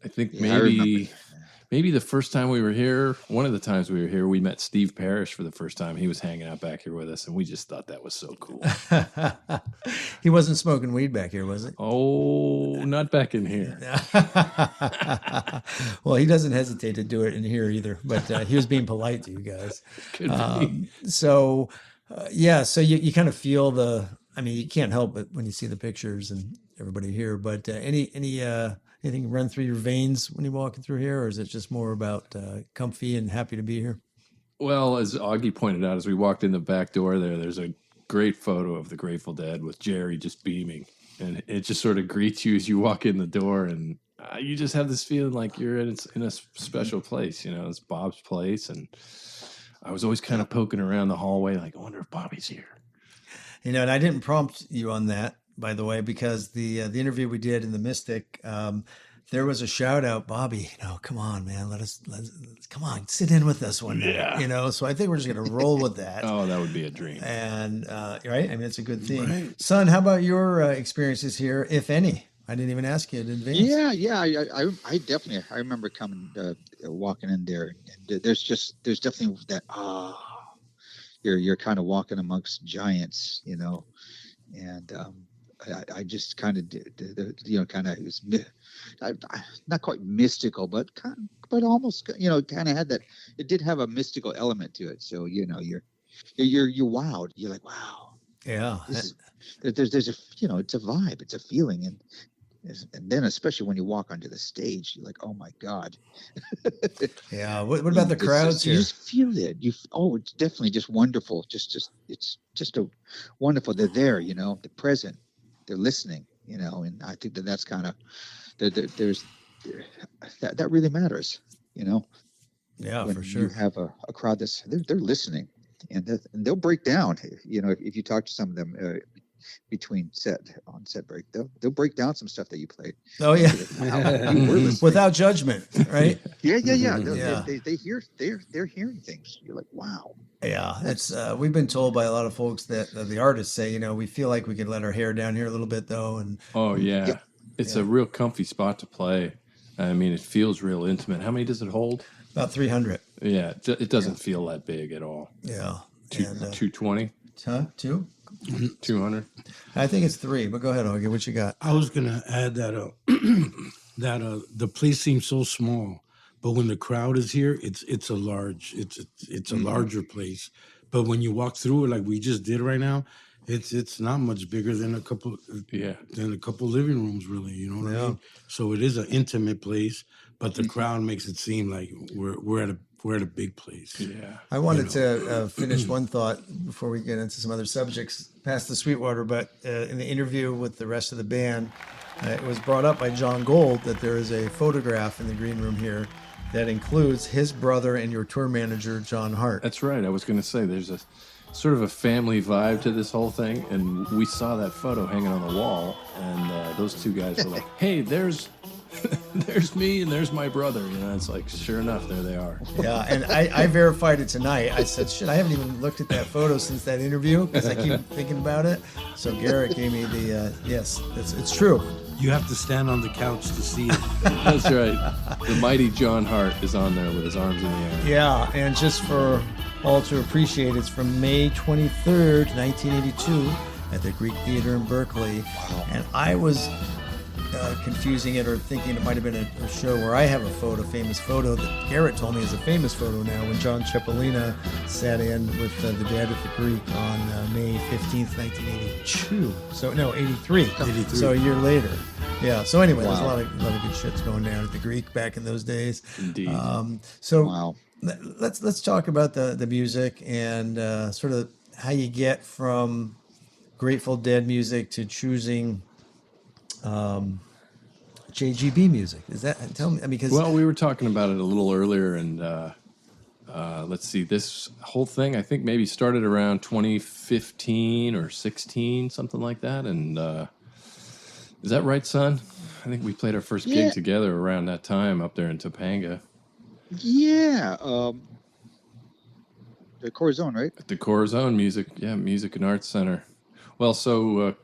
I think maybe the first time we were here, one of the times we were here, we met Steve Parrish for the first time. He was hanging out back here with us, and we just thought that was so cool. He wasn't smoking weed back here, was he? Oh, not back in here. Well, he doesn't hesitate to do it in here either, but he was being polite to you guys. Could be. So you kind of feel you can't help it when you see the pictures and everybody here, but anything run through your veins when you're walking through here, or is it just more about comfy and happy to be here? Well, as Augie pointed out, as we walked in the back door there's a great photo of the Grateful Dead with Jerry just beaming. And it just sort of greets you as you walk in the door. And you just have this feeling like you're in a special place. It's Bob's place. And I was always kind of poking around the hallway like, I wonder if Bobby's here. And I didn't prompt you on that, by the way, because the interview we did in the Mystic, there was a shout out, Bobby, come on, man, let's come on, sit in with us one day, so I think we're just going to roll with that. Oh, that would be a dream. And, right. I mean, it's a good thing. Right. Son, how about your experiences here, if any? I didn't even ask you in advance. Yeah. I definitely, I remember coming, walking in there, and there's definitely that, you're kind of walking amongst giants, and, I just kind of did, it was not quite mystical, but almost, kind of had that. It did have a mystical element to it. So you're wowed. You're like, wow. Yeah. There's a it's a vibe, it's a feeling, and then especially when you walk onto the stage, you're like, oh my God. Yeah. What about the crowds here? You just feel it. It's definitely just wonderful. It's just a wonderful. They're there, they're present. They're listening, and I think that's kind of there's that really matters, you know. Yeah, When for you sure. have a crowd they're listening, and they'll break down. You know, if you talk to some of them between on set break, they'll break down some stuff that you played. Oh yeah, Wow, you were listening. without judgment, right? Yeah. Yeah. They're hearing things. You're like, wow. Yeah, it's we've been told by a lot of folks that the artists say, we feel like we could let our hair down here a little bit though, and Oh yeah, Yep. it's a real comfy spot to play. I mean, it feels real intimate. How many does it hold? about 300. Yeah, it doesn't feel that big at all. Yeah, Two, and 220, huh? 2? 200. I think it's 3. But go ahead, Augie. What you got? I was gonna add that the place seems so small, but when the crowd is here, it's a larger place. But when you walk through it, like we just did right now, it's not much bigger than a couple living rooms, really. You know what I mean? So it is an intimate place, but the crowd makes it seem like we're at a big place. Yeah. I wanted to finish one thought before we get into some other subjects past the Sweetwater, but in the interview with the rest of the band, it was brought up by John Gold that there is a photograph in the green room here that includes his brother and your tour manager, John Hart. That's right. I was going to say there's a sort of a family vibe to this whole thing, and we saw that photo hanging on the wall, and those two guys were like, "Hey, there's me and there's my brother." You know, it's like, sure enough, there they are. Yeah, and I verified it tonight. I said, shit, I haven't even looked at that photo since that interview because I keep thinking about it. So Garrett gave me the, yes, it's true. You have to stand on the couch to see it. That's right. The mighty John Hart is on there with his arms in the air. Yeah, and just for all to appreciate, it's from May 23rd, 1982 at the Greek Theater in Berkeley. Wow. And I was confusing it or thinking it might have been a show where I have a famous photo that Garrett told me is a famous photo now, when John Cipollina sat in with the Dead at the Greek on May 15th, 1982. So, no, 83. 83. So a year later. Yeah, so anyway, there's a lot of good shits going down at the Greek back in those days. Indeed. So let's talk about the music and sort of how you get from Grateful Dead music to choosing JGB music. Is that, tell me, because Well, we were talking about it a little earlier, and let's see, this whole thing I think maybe started around 2015 or 16, something like that. And is that right, son? I think we played our first gig together around that time up there in Topanga. Yeah. The Corazon, right? At the Corazon Music and Arts Center. Well, so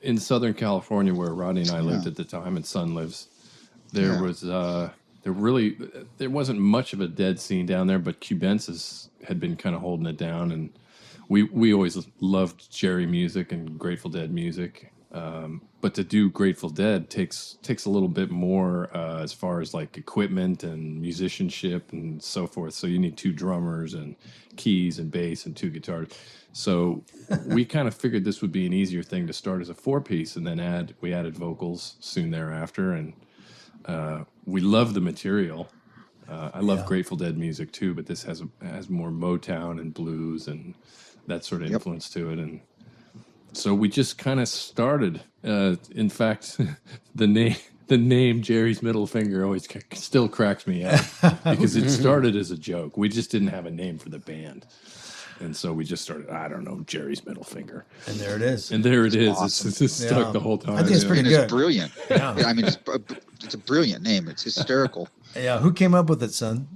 in Southern California, where Rodney and I lived at the time, and Son lives, there wasn't much of a Dead scene down there, but Cubensis had been kind of holding it down, and we always loved Jerry music and Grateful Dead music. But to do Grateful Dead takes a little bit more as far as like equipment and musicianship and so forth. So you need 2 drummers and keys and bass and 2 guitars. So we kind of figured this would be an easier thing to start as a 4-piece, and then we added vocals soon thereafter. And we love the material. I love Grateful Dead music too, but this has more Motown and blues and that sort of influence to it. And so we just kind of started. In fact, the name Jerry's Middle Finger always still cracks me up because it started as a joke. We just didn't have a name for the band. And so we just started, I don't know, Jerry's Middle Finger. And there it is. Awesome. It's stuck the whole time. I think it's pretty And good. it's brilliant. Yeah. I mean, it's a brilliant name. It's hysterical. Yeah, who came up with it, son?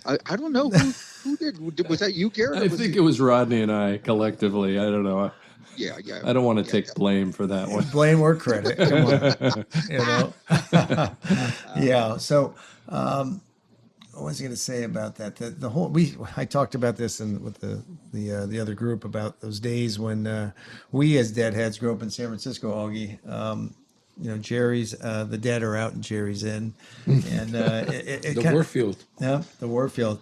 I don't know who did. Was that you, Garrett? I think it was Rodney and I collectively. I don't know. Yeah. I don't want to take blame for that one. Blame or credit. Come on. You know? Yeah. So, what was I going to say about that? The whole I talked about this with the other group about those days when we as Deadheads grew up in San Francisco, Augie. Jerry's the Dead are out and Jerry's in, and The Warfield. Yeah, the Warfield.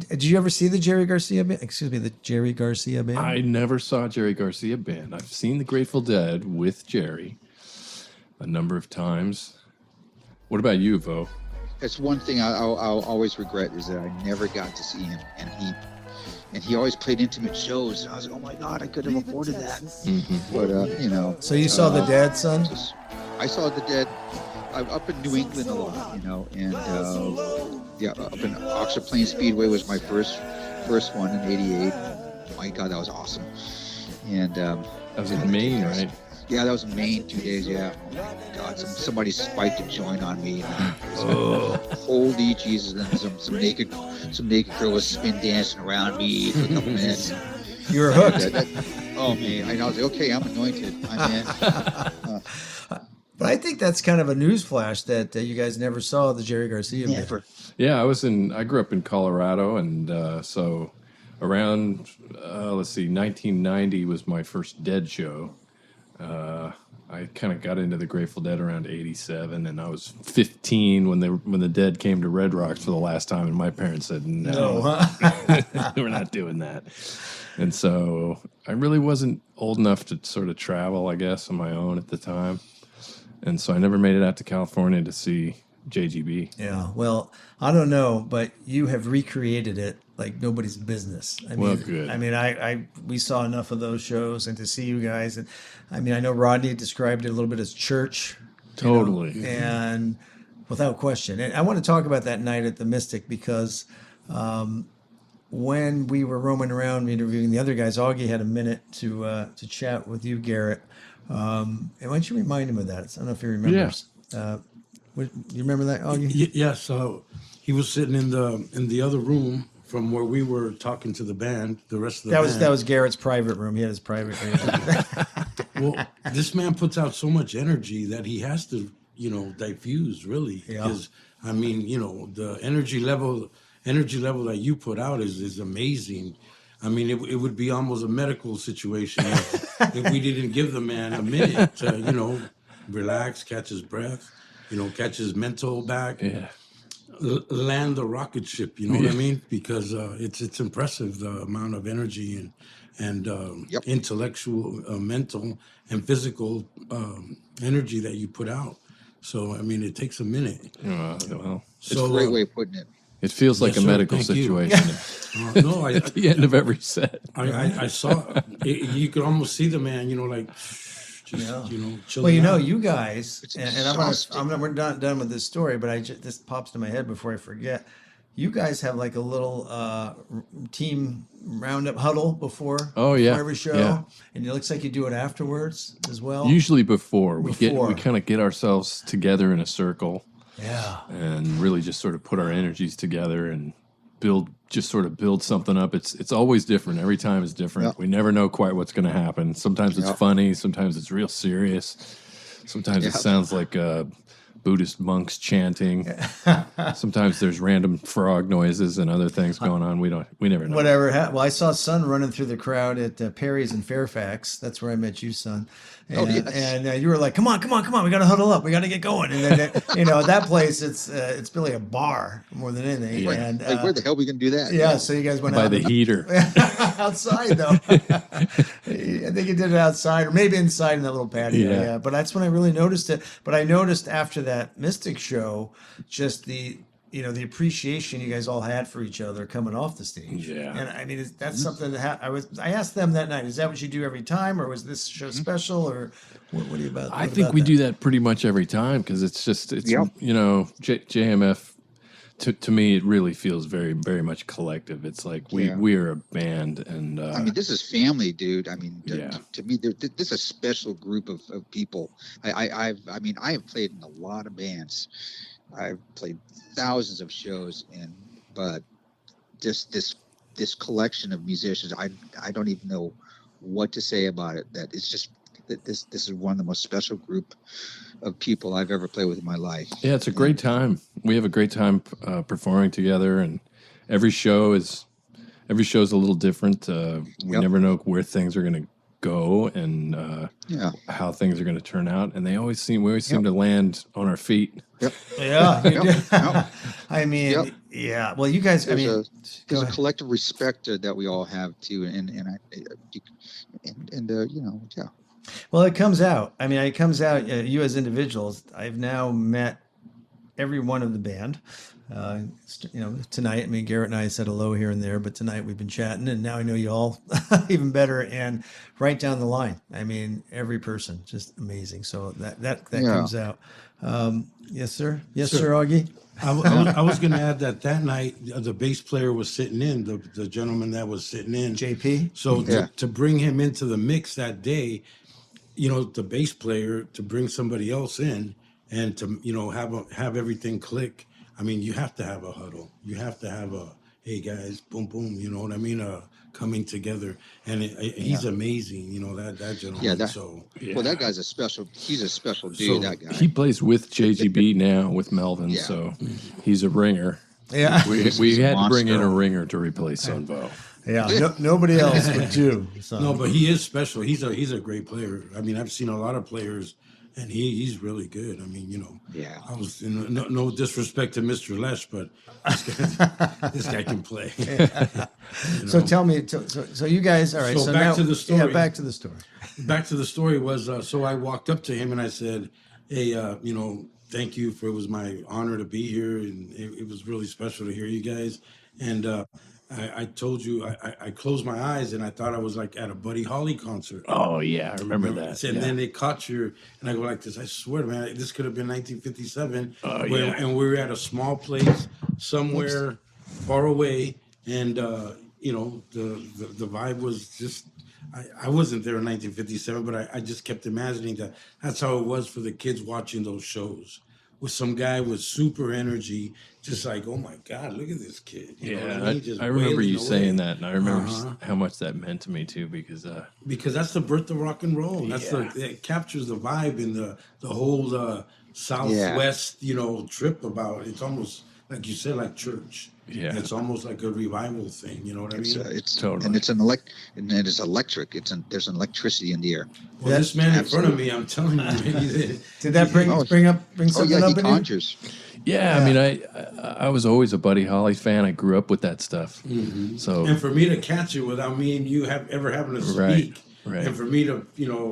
Did you ever see the Jerry Garcia band? Excuse me, the Jerry Garcia band. I never saw Jerry Garcia band. I've seen the Grateful Dead with Jerry a number of times. What about you, Vo? That's one thing I'll always regret is that I never got to see him, and he always played intimate shows. And I was like, oh my God, I could have afforded that. Mm-hmm. But So you saw the Dead, son? I saw the Dead I'm up in New England a lot, and yeah, up in Oxford Plains Speedway was my first one in '88. My God, that was awesome. And That was in Maine, right? Yeah, that was in Maine, 2 days. Yeah. Oh my God, somebody spiked a joint on me. Holy Jesus! And some naked girl was spin dancing around me for a couple minutes. You were hooked. Oh man, I was like, okay, I'm anointed. I'm in. But I think that's kind of a news flash that you guys never saw the Jerry Garcia band. Never. Yeah, I grew up in Colorado, and so around, let's see, 1990 was my first Dead show. I kind of got into the Grateful Dead around '87, and I was 15 when the Dead came to Red Rocks for the last time, and my parents said no, we're not doing that. And so I really wasn't old enough to sort of travel, I guess, on my own at the time. And so I never made it out to California to see JGB. Yeah, well, I don't know, but you have recreated it like nobody's business. I mean, Well, good. I mean, we saw enough of those shows, and to see you guys, and I mean, I know Rodney described it a little bit as church. Totally. And without question. And I want to talk about that night at the Mystic because when we were roaming around interviewing the other guys, Augie had a minute to chat with you, Garrett. And why don't you remind him of that? I don't know if he remembers. You remember that, Augie? Yes. He was sitting in the other room from where we were talking to the band. The rest of the band. That was Garrett's private room. He had his private room. Well, this man puts out so much energy that he has to, diffuse really. Yeah. Because I mean, the energy level that you put out is amazing. I mean, it would be almost a medical situation if we didn't give the man a minute to, relax, catch his breath, catch his mental back, land the rocket ship. You know what I mean? Because it's impressive the amount of energy and intellectual, mental, and physical energy that you put out. So I mean, it takes a minute. Well, It's a great way of putting it. it feels like Yes, a sir. medical Thank you. situation No, at the end of every set. I saw it, you could almost see the man, like just chilling Well, out. you guys, It's and exhausting. we're not done with this story, but this pops to my head before I forget. You guys have like a little team roundup huddle before every show, yeah. and it looks like you do it afterwards as well. Usually before we Before. kind of get ourselves together in a circle Yeah. and really just sort of put our energies together and build something up. It's always different. Every time is different. Yeah. We never know quite what's going to happen. Sometimes it's Yeah. funny. Sometimes it's real serious. Sometimes it Yeah. sounds like Buddhist monks chanting. Sometimes there's random frog noises and other things going on. We never know. Whatever. Well, I saw Son running through the crowd at Perry's in Fairfax. That's where I met you, Son. And, Oh, yes. and you were like, "Come on! We got to huddle up. We got to get going." And then, at that place, it's really a bar more than anything. Like, And like, where the hell are we going to do that? yeah, so you guys went By out the heater. outside though. I think you did it outside or maybe inside in that little patio. Yeah. Yeah. But that's when I really noticed it. But I noticed after that Mystic show, just the appreciation you guys all had for each other coming off the stage. Yeah. And I mean, that's something that I asked them that night. Is that what you do every time, or was this show special, or what do you about? I think we do that pretty much every time because it's Yep. JMF. To me, it really feels very, very much collective. It's like we are a band, and I mean, this is family, dude. I mean, Yeah. to me, this is a special group of people. I have played in a lot of bands. I've played thousands of shows, but just this collection of musicians, I don't even know what to say about it. That it's just that this is one of the most special group of people I've ever played with in my life. yeah, it's a great time. We have a great time performing together, and every show is a little different. We Yep. never know where things are going to go and Yeah. how things are going to turn out, and we always seem to land on our feet. Yep. Yeah. you Yep. do. Yep. I mean, Yep. yeah. Well, you guys. I mean, go There's a ahead. collective respect that we all have too, yeah. Well, it comes out. I mean, it comes out. You as individuals. I've now met every one of the band. Tonight, I mean, Garrett and I said hello here and there, but tonight we've been chatting, and now I know you all even better, and right down the line. I mean, every person, just amazing. So that comes out. Yes, sir. Yes, sir, Augie. I was going to add that night the bass player was sitting in, the gentleman that was sitting in, JP. So to bring him into the mix that day, the bass player, to bring somebody else in and to have everything click. I mean, you have to have a huddle. You have to have a, hey guys, boom boom. You know what I mean? Coming together, and he's amazing. That gentleman. Yeah, well, that guy's he's a special dude. That guy. He plays with JGB now with Melvin, so he's a ringer. Yeah, we had to bring in a ringer to replace Sunvo. Yeah, nobody else would do. So. No, but he is special. He's a great player. I mean, I've seen a lot of players, and he's really good. I mean, I was no disrespect to Mr. Lesh, but this guy can play. So tell me, so you guys, all right. So back now, to the story. Yeah, back to the story. Back to the story was so I walked up to him and I said, "Hey, thank you it was my honor to be here, and it was really special to hear you guys." And I told you, I closed my eyes and I thought I was like at a Buddy Holly concert. Oh yeah, I remember that. And then they caught you, and I go like this. I swear, man, this could have been 1957. Oh and we were at a small place somewhere far away, and the vibe was just. I wasn't there in 1957, but I just kept imagining that's how it was for the kids watching those shows. With some guy with super energy, just like, oh my God, look at this kid. You know what I mean? I remember you saying that, and I remember how much that meant to me too, because that's the birth of rock and roll. It captures the vibe in the whole Southwest, trip about. It's almost like you said, like church. Yeah, it's almost like a revival thing. You know what I mean? It's totally, and it's it's electric. There's an electricity in the air. Well, this man in front of me, I'm telling you, did that bring something up? He conjures. Yeah, I mean, I was always a Buddy Holly fan. I grew up with that stuff. Mm-hmm. So, and for me to catch it without me and you ever having to speak, right. And for me to,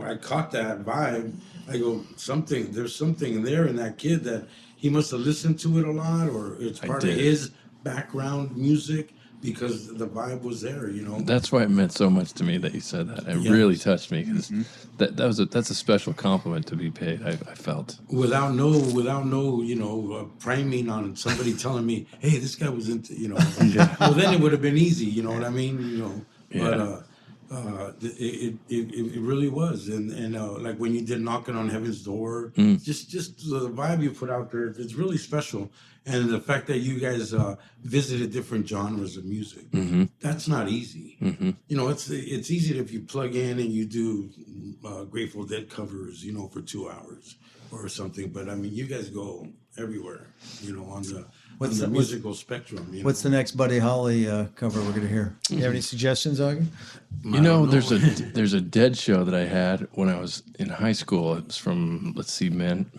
I caught that vibe. I go, there's something there in that kid that he must have listened to it a lot, or it's part of his background music, because the vibe was there, That's why it meant so much to me that you said that. It really touched me, because that's a special compliment to be paid. I felt without no priming on somebody telling me, hey, this guy was into, well, then it would have been easy, you know what I mean, but it really was, and like when you did Knocking on Heaven's Door, just the vibe you put out there, it's really special. And the fact that you guys visited different genres of music, that's not easy. It's easy if you plug in and you do Grateful Dead covers, for 2 hours or something. But I mean, you guys go everywhere, on the musical spectrum. What's the next Buddy Holly cover we're going to hear? You have any suggestions, Augie? There's a Dead show that I had when I was in high school. It was from,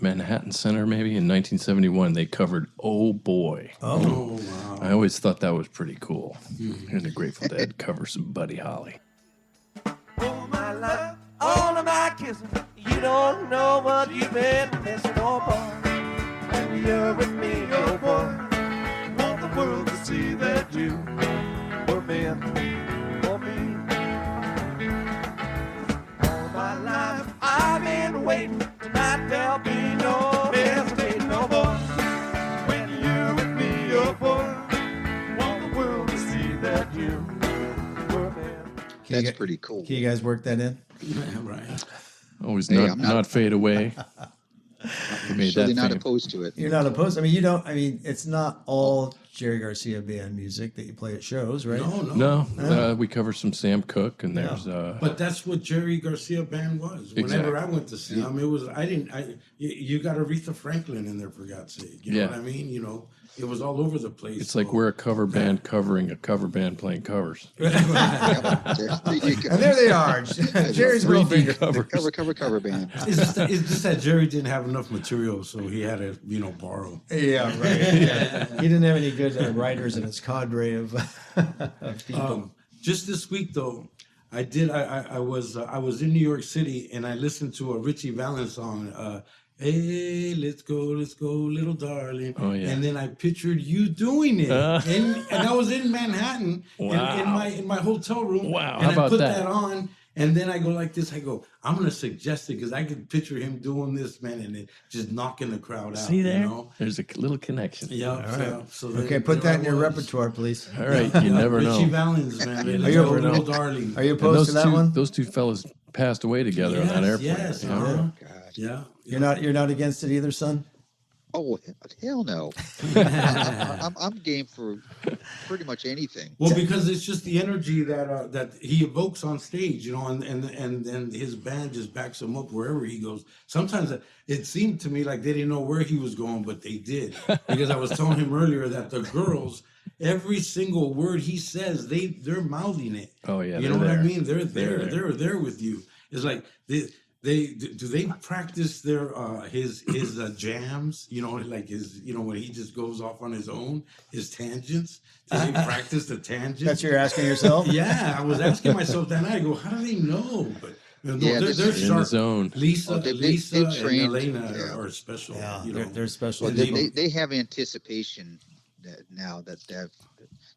Manhattan Center maybe in 1971. They covered "Oh Boy." Oh wow! I always thought that was pretty cool. And the Grateful Dead cover some Buddy Holly. Oh my love, all of my kissing, you don't know what you've been missing, oh boy. When you're with me, oh boy. Want the world to see that you were meant for me. All my life I've been waiting. Tonight there'll be no hesitating, no boy. When you're with me, oh boy. Want the world to see that you were meant. That's pretty cool. Can you guys work that in? Yeah, right. Always not fade away. Surely not opposed to it. You're not opposed. I mean, you don't. I mean, it's not all Jerry Garcia band music that you play at shows, right? No. We cover some Sam Cooke, and there's. But that's what Jerry Garcia band was. Whenever I went to see him, it was. You got Aretha Franklin in there, for God's sake. You know what I mean? It was all over the place. It's like we're a cover band covering a cover band playing covers. And there they are. Jerry's real finger. Cover band. It's just that Jerry didn't have enough material, so he had to, borrow. Yeah, right. Yeah. He didn't have any good writers in his cadre of people. Just this week, though, I was in New York City, and I listened to a Richie Valens song. hey, let's go, little darling. Oh, yeah. And then I pictured you doing it, and I was in Manhattan, Wow. in my hotel room. Wow, And how I about put that? that on, and then I go like this. I go, I'm gonna suggest it because I could picture him doing this, man, and it just knocking the crowd out. See there? You know? There's a little connection. Yeah. So then Okay, put there that in your I was. repertoire, please. All right, you never Richie know. Valens, man. You Let's never go, know. little darling. Are you And opposed to that one? Those two fellas passed away together on that airplane. Yes. you know? Oh God. Yeah. You're not against it either, son? Oh hell no. I'm game for pretty much anything. Well, because it's just the energy that he evokes on stage, you know, and his band just backs him up wherever he goes. Sometimes it seemed to me like they didn't know where he was going, but they did, because I was telling him earlier that the girls, every single word he says, they're mouthing it. Oh, yeah, you know they're what I there. mean? They're there. They're They're there with you. It's like do they practice their his jams, you know, like his, you know, when he just goes off on his own, his tangents, do they practice the tangents? That's what you're asking yourself? Yeah, I was asking myself that night. I go, how do they know? But you know, Yeah, they're in the sharp. zone. Lisa, Oh, they've and trained, Elena yeah. are special. Yeah, you know, they're special And people. They have anticipation now that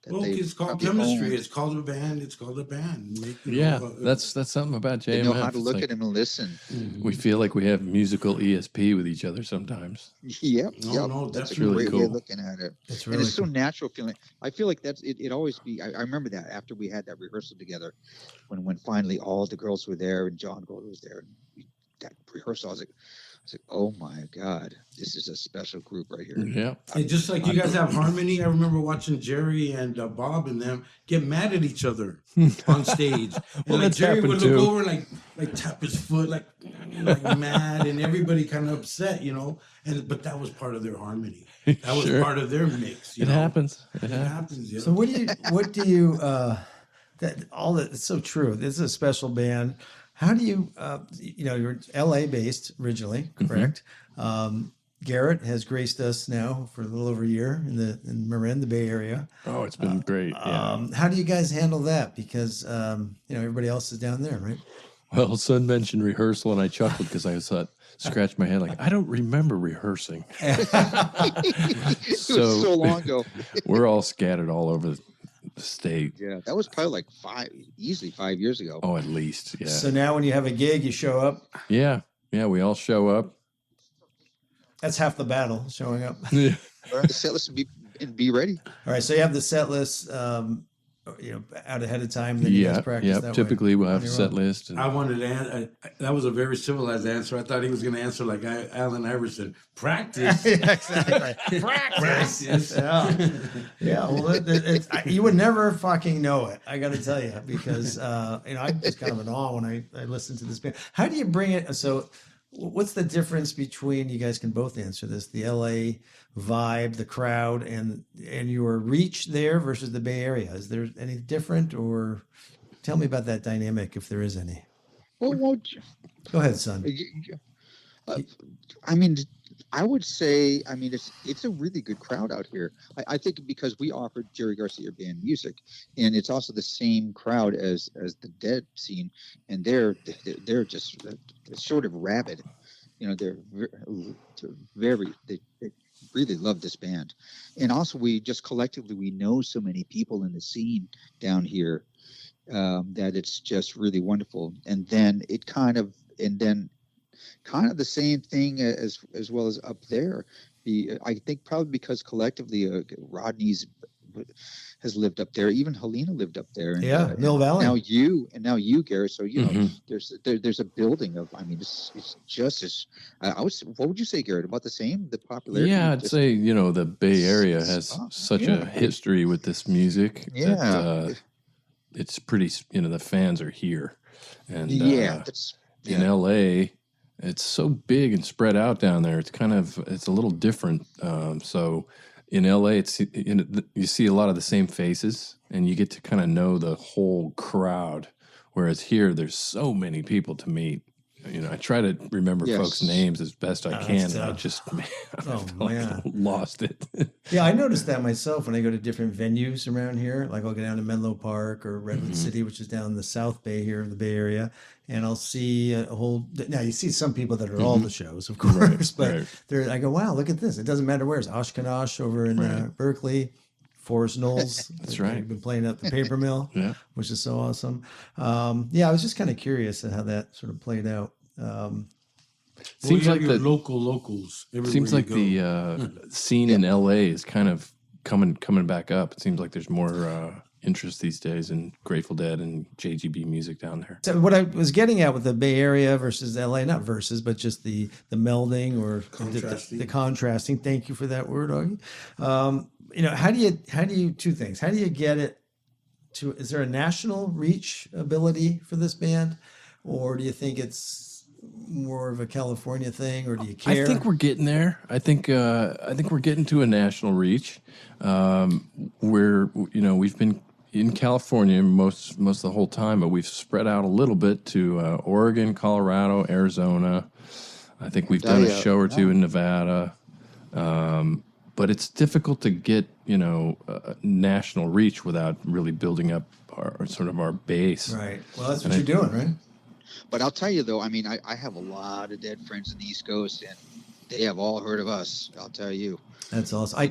well, they it's called probably chemistry. own. It's called a band. It's called a band. Yeah, that's something about JMF. They know how to It's look like at him and listen. we feel like we have musical ESP with each other sometimes. Yep, No, yep. no, That's that's a really great way of cool. looking at it. It's And really it's so cool. natural feeling. I feel like that's it. It always be. I remember that after we had that rehearsal together, when finally all the girls were there and John Gold was there. And that rehearsal, I was like, oh my God, this is a special group right here. Yeah. And just like you guys have harmony, I remember watching Jerry and Bob and them get mad at each other on stage. And Well, like that's Jerry would happened look too. over like tap his foot like mad, and everybody kind of upset, you know. But that was part of their harmony. That was Sure. part of their mix. You It know? happens. It It happens. happens. Yeah. So what do you it's so true. This is a special band. How do you you know, you're LA based originally, correct? Garrett has graced us now for a little over a year in Marin, the Bay Area. Oh, it's been great. Yeah. How do you guys handle that? Because you know, everybody else is down there, right? Well, son mentioned rehearsal, and I chuckled because I thought, scratched my head like, I don't remember rehearsing. It was so long ago. We're all scattered all over the state. Yeah, that was probably like easily 5 years ago. Oh, at least. Yeah. So now when you have a gig, you show up. Yeah. Yeah. We all show up. That's half the battle, showing up. Yeah. Learn the set list and be ready. All right, so you have the set list, you know, out ahead of time. Then you guys Yeah. practice Yeah. that way Typically, we'll on have a your set own. list. And I wanted to that was a very civilized answer. I thought he was going to answer like Allen Iverson. Practice. Exactly. Practice. Yeah, yeah. Well, you would never fucking know it. I got to tell you, because you know, I'm just kind of in awe when I listen to this band. How do you bring it? So, what's the difference between, you guys can both answer this, the LA vibe, the crowd, and your reach there versus the Bay Area? Is there any different, or tell me about that dynamic if there is any? Well, Go ahead, son. I mean, I would say, I mean, it's a really good crowd out here. I think because we offered Jerry Garcia Band music, and it's also the same crowd as the Dead scene, and they're just sort of rabid. You know, they're they really love this band, and also we just collectively we know so many people in the scene down here that it's just really wonderful. And then kind of the same thing as well as up there. I think probably because collectively Rodney's has lived up there. Even Helena lived up there. And, Yeah, Mill Valley. Now you, Garrett. So you know, Mm-hmm. there's a building of. I mean, it's just as what would you say, Garrett? About the same? The popularity? yeah, I'd Just- say, you know, the Bay Area has such yeah. a history with this music Yeah. that it's pretty, you know, the fans are here. And yeah, that's in LA, it's so big and spread out down there. It's a little different. So in LA, you see a lot of the same faces, and you get to kind of know the whole crowd. Whereas here, there's so many people to meet. I try to remember Yes. folks' names as best I can, and I tough. just Oh, man. lost it. Yeah, I noticed that myself when I go to different venues around here. Like I'll go down to Menlo Park or Redwood City, which is down in the South Bay here, the Bay Area, and I'll see a whole. Now you see some people that are all the shows, of course, but right. they're. I go, wow, look at this! It doesn't matter where it's Oshkosh over in Berkeley. Forest Knolls. That's right. They've been playing at the paper mill, Yeah. which is so awesome. Yeah, I was just kind of curious at how that sort of played out. Seems like your the locals. Everywhere seems you like go. the scene in LA is kind of coming back up. It seems like there's more interest these days in Grateful Dead and JGB music down there. So what I was getting at with the Bay Area versus LA, not versus, but just the melding or the contrasting. Thank you for that word, Augie. How do you two things? How do you get it to? Is there a national reach ability for this band, or do you think it's more of a California thing, or do you care? I think we're getting there. I think we're getting to a national reach. We've been in California most of the whole time, but we've spread out a little bit to Oregon, Colorado, Arizona. I think we've done a show or two in Nevada. But it's difficult to get, national reach without really building up our base. Right. Well, that's what you're doing, right? But I'll tell you though, I mean, I have a lot of Dead friends in the East Coast, and they have all heard of us. I'll tell you. That's awesome.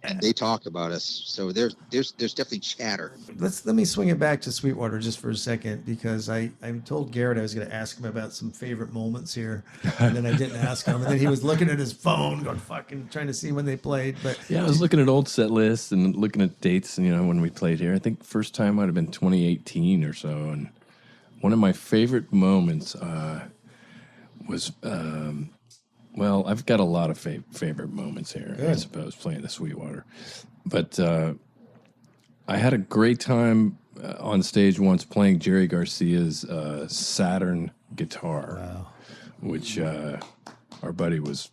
And they talk about us, so there's definitely chatter. Let me swing it back to Sweetwater just for a second, because I told Garrett I was going to ask him about some favorite moments here, and then I didn't ask him, and then he was looking at his phone, going fucking trying to see when they played. But yeah, I was looking at old set lists and looking at dates, when we played here. I think first time might have been 2018 or so, and one of my favorite moments was. Well, I've got a lot of favorite moments here, I suppose, playing the Sweetwater. But I had a great time on stage once playing Jerry Garcia's Saturn guitar, which our buddy was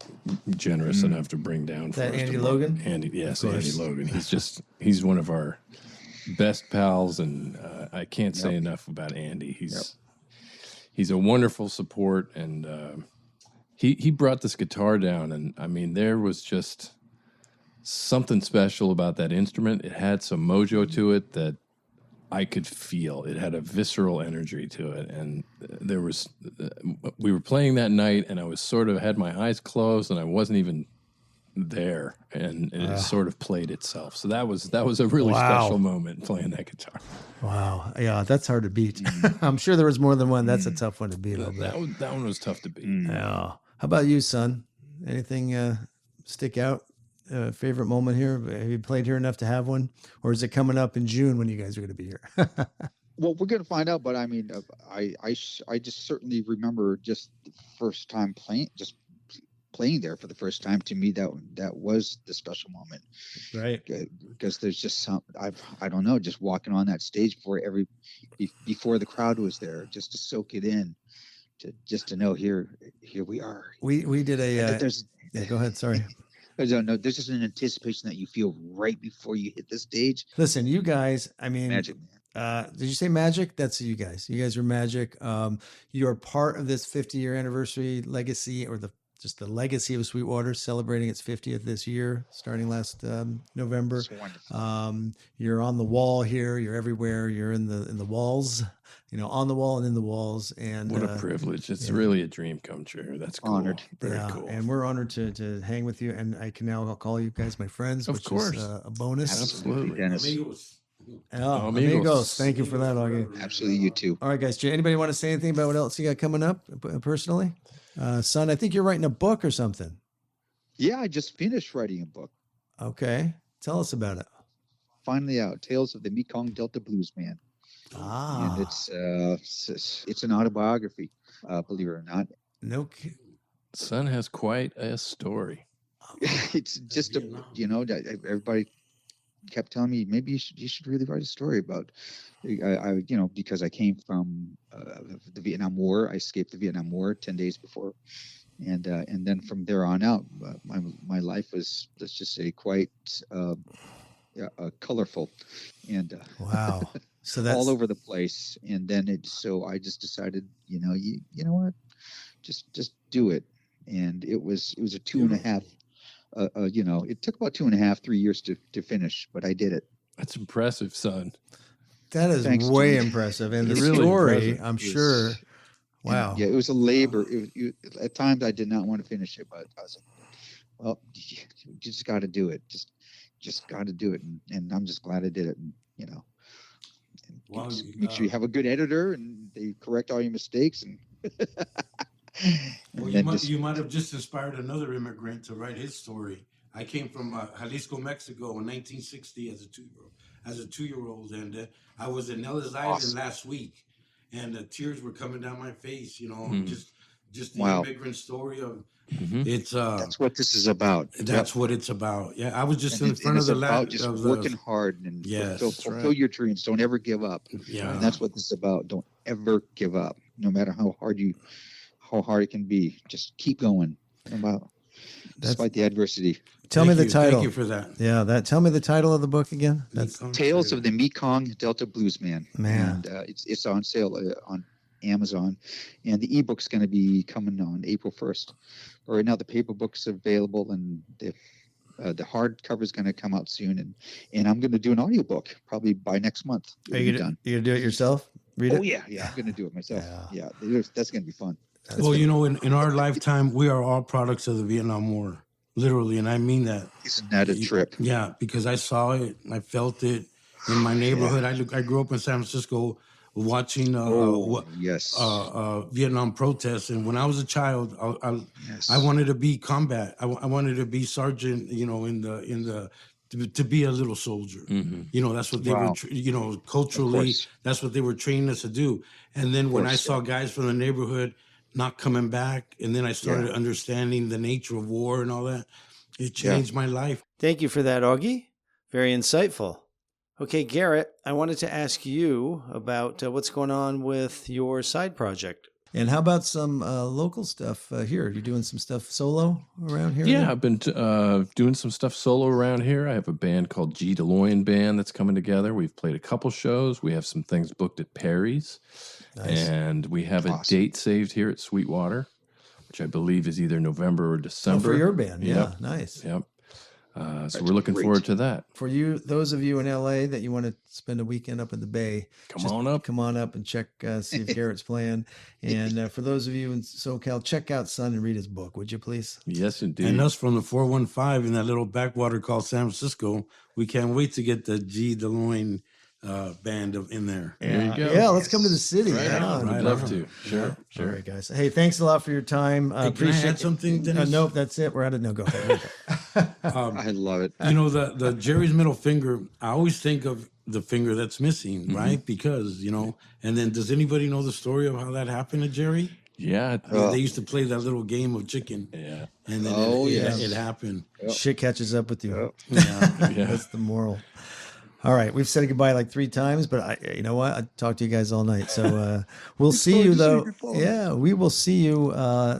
generous enough to bring down for us. That Andy Logan? Andy Logan. He's one of our best pals, and I can't say enough about Andy. He's a wonderful support, and he brought this guitar down, and I mean, there was just something special about that instrument. It had some mojo to it that I could feel. It had a visceral energy to it, and we were playing that night, and I was had my eyes closed, and I wasn't even there, and it sort of played itself. So that was a really special moment playing that guitar. Wow, yeah, that's hard to beat. I'm sure there was more than one. That's a tough one to beat. That one was tough to beat. Yeah. How about you, son? Anything stick out? Favorite moment here? Have you played here enough to have one, or is it coming up in June when you guys are going to be here? Well, we're going to find out, but I mean, I just certainly remember just the first time playing there for the first time. To me, that was the special moment, right? Because there's just I don't know, just walking on that stage before the crowd was there, just to soak it in, to know here we are. We did a. Go ahead. Sorry. I don't know. There's just an anticipation that you feel right before you hit the stage. Listen, you guys. I mean, magic. Did you say magic? That's you guys. You guys are magic. You're part of this 50-year anniversary legacy, or the legacy of Sweetwater, celebrating its 50th this year, starting last November. That's wonderful. You're on the wall here. You're everywhere. You're in the walls. On the wall and in the walls. And what a privilege! It's really a dream come true. That's cool. Honored. Very cool. And we're honored to hang with you. And I can now call you guys my friends, of which course. is a bonus. Absolutely. Amigos. Amigos. Thank you for that, Augie. Absolutely, you too. All right, guys. Anybody want to say anything about what else you got coming up personally? Son, I think you're writing a book or something. Yeah, I just finished writing a book. Okay. Tell us about it. Finally out. Tales of the Mekong Delta Blues Man. And it's an autobiography, believe it or not. No. Son has quite a story. It's just everybody kept telling me maybe you should really write a story about I because I came from the Vietnam War. I escaped the Vietnam War 10 days before, and then from there on out, my life was, let's just say, quite colorful, and So that's all over the place. And then so I just decided, you know what, just do it. And it was a 2.5. It took about 2.5, 3 years to finish, but I did it. That's impressive, son. That is Thanks, way John. impressive. And the Really story, impressive. I'm It was- sure. Wow. Yeah, it was a labor. At times I did not want to finish it, but I was like, well, you just got to do it. Just got to do it. And I'm just glad I did it. And, Well, just make sure you have a good editor and they correct all your mistakes. And, Well, then you might have just inspired another immigrant to write his story. I came from Jalisco, Mexico in 1960 as a two-year-old, and I was in Ellis Island last week, and the tears were coming down my face. Just the Wow. immigrant story of Mm-hmm. that's what this is about. That's what it's about. Yeah, I was just And in front of it's the about just working hard and Yes, fulfill your dreams. Don't ever give up. Yeah. And that's what this is about. Don't ever give up, no matter how hard it can be. Just keep going, despite the adversity. Tell me the Thank title. you for that. Yeah, tell me the title of the book again. That's Tales of the Mekong Delta Bluesman. Man. And it's on sale on Amazon, and the ebook's going to be coming on April 1st. Right now, the paper book's available, and the hardcover is going to come out soon, and I'm going to do an audiobook probably by next month. Are you gonna do it yourself? Read it? Oh yeah, I'm going to do it myself. Yeah, that's going to be fun. Well, in our lifetime, we are all products of the Vietnam War, literally, and I mean that. Isn't that a trip? Yeah, because I saw it, I felt it in my neighborhood. I grew up in San Francisco, watching Vietnam protests, and when I was a child, I wanted to be combat. I wanted to be sergeant. To be a little soldier. Mm-hmm. That's what they were. Culturally, that's what they were training us to do. And then when I saw guys from the neighborhood not coming back, and then I started understanding the nature of war and all that, it changed my life. Thank you for that, Augie. Very insightful. Okay, Garrett, I wanted to ask you about what's going on with your side project. And how about some local stuff here? You're doing some stuff solo around here? Yeah, I've been doing some stuff solo around here. I have a band called G. DeLoyne Band that's coming together. We've played a couple shows. We have some things booked at Perry's. Nice. And we have a date saved here at Sweetwater, which I believe is either November or December. Oh, for your band, Yep. yeah, nice. Yep. So we're looking forward to that. For you, those of you in LA that you want to spend a weekend up in the Bay, Come on up and check, see if Garrett's playing. And for those of you in SoCal, check out Son and read his book, would you please? Yes, indeed. And us from the 415 in that little backwater called San Francisco, we can't wait to get the G. DeLoyne band in there. There you go. Yeah, let's come to the city. Right Right on. on. We'd love to. Sure. All right, guys. Hey, thanks a lot for your time. Hey, can I Appreciate add something, Dennis? nope, that's it. We're at it. No, go ahead. I love it. The Jerry's middle finger, I always think of the finger that's missing, right? Because, and then does anybody know the story of how that happened to Jerry? Yeah. I mean, they used to play that little game of chicken. Yeah. And then it happened. Shit catches up with you. Yeah. Yeah. That's the moral. All right, we've said goodbye like 3 times, but you know what? I talked to you guys all night, so we'll see you though. Yeah, we will see you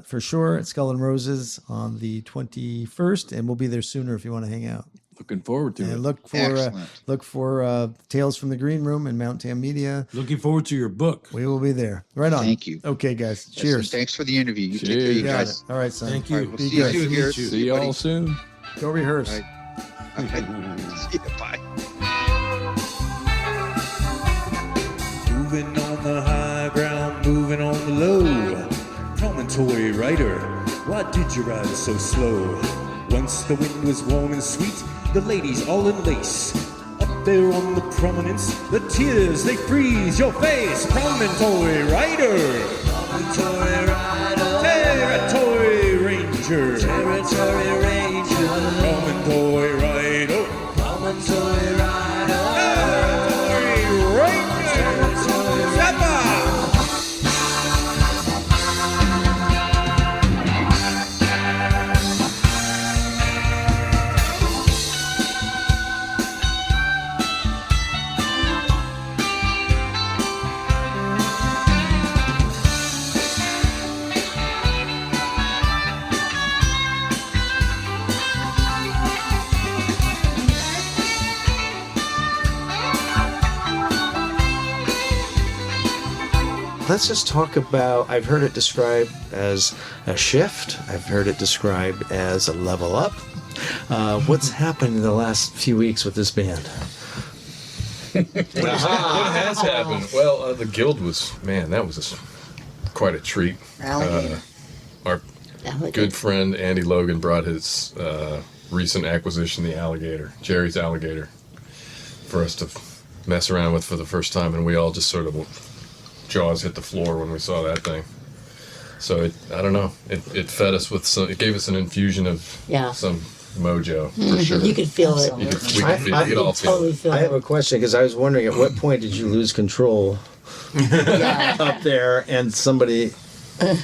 for sure at Skull and Roses on the 21st, and we'll be there sooner if you want to hang out. Looking forward to it. And Excellent. look for Tales from the Green Room and Mount Tam Media. Looking forward to your book. We will be there. Right on. Thank you. Okay, guys. Yes, Cheers. and thanks for the interview. You take care, Cheers. you Got guys. it. All right, son. Thank you. All right, we'll Be see you good. soon here. See you all soon. Go rehearse. All right. See you. Bye. Moving on the high ground, moving on the low. Promontory rider, why did you ride so slow? Once the wind was warm and sweet, the ladies all in lace. Up there on the prominence, the tears they freeze your face. Promontory rider, Promontory rider, Territory Ranger, Territory Ranger, Promontory rider, Promontory rider, Territory Ranger. let's just talk about, I've heard it described as a shift. I've heard it described as a level up. What's happened in the last few weeks with this band? What has happened? Well, the Guild was, man, that was quite a treat. Our good friend Andy Logan brought his recent acquisition, the Alligator, Jerry's Alligator, for us to mess around with for the first time, and we all just sort of jaws hit the floor when we saw that thing. So I don't know, it fed us with some, it gave us an infusion of some mojo, for sure. You could feel it. We could all feel it. I have a question, because I was wondering, at what point did you lose control up there and somebody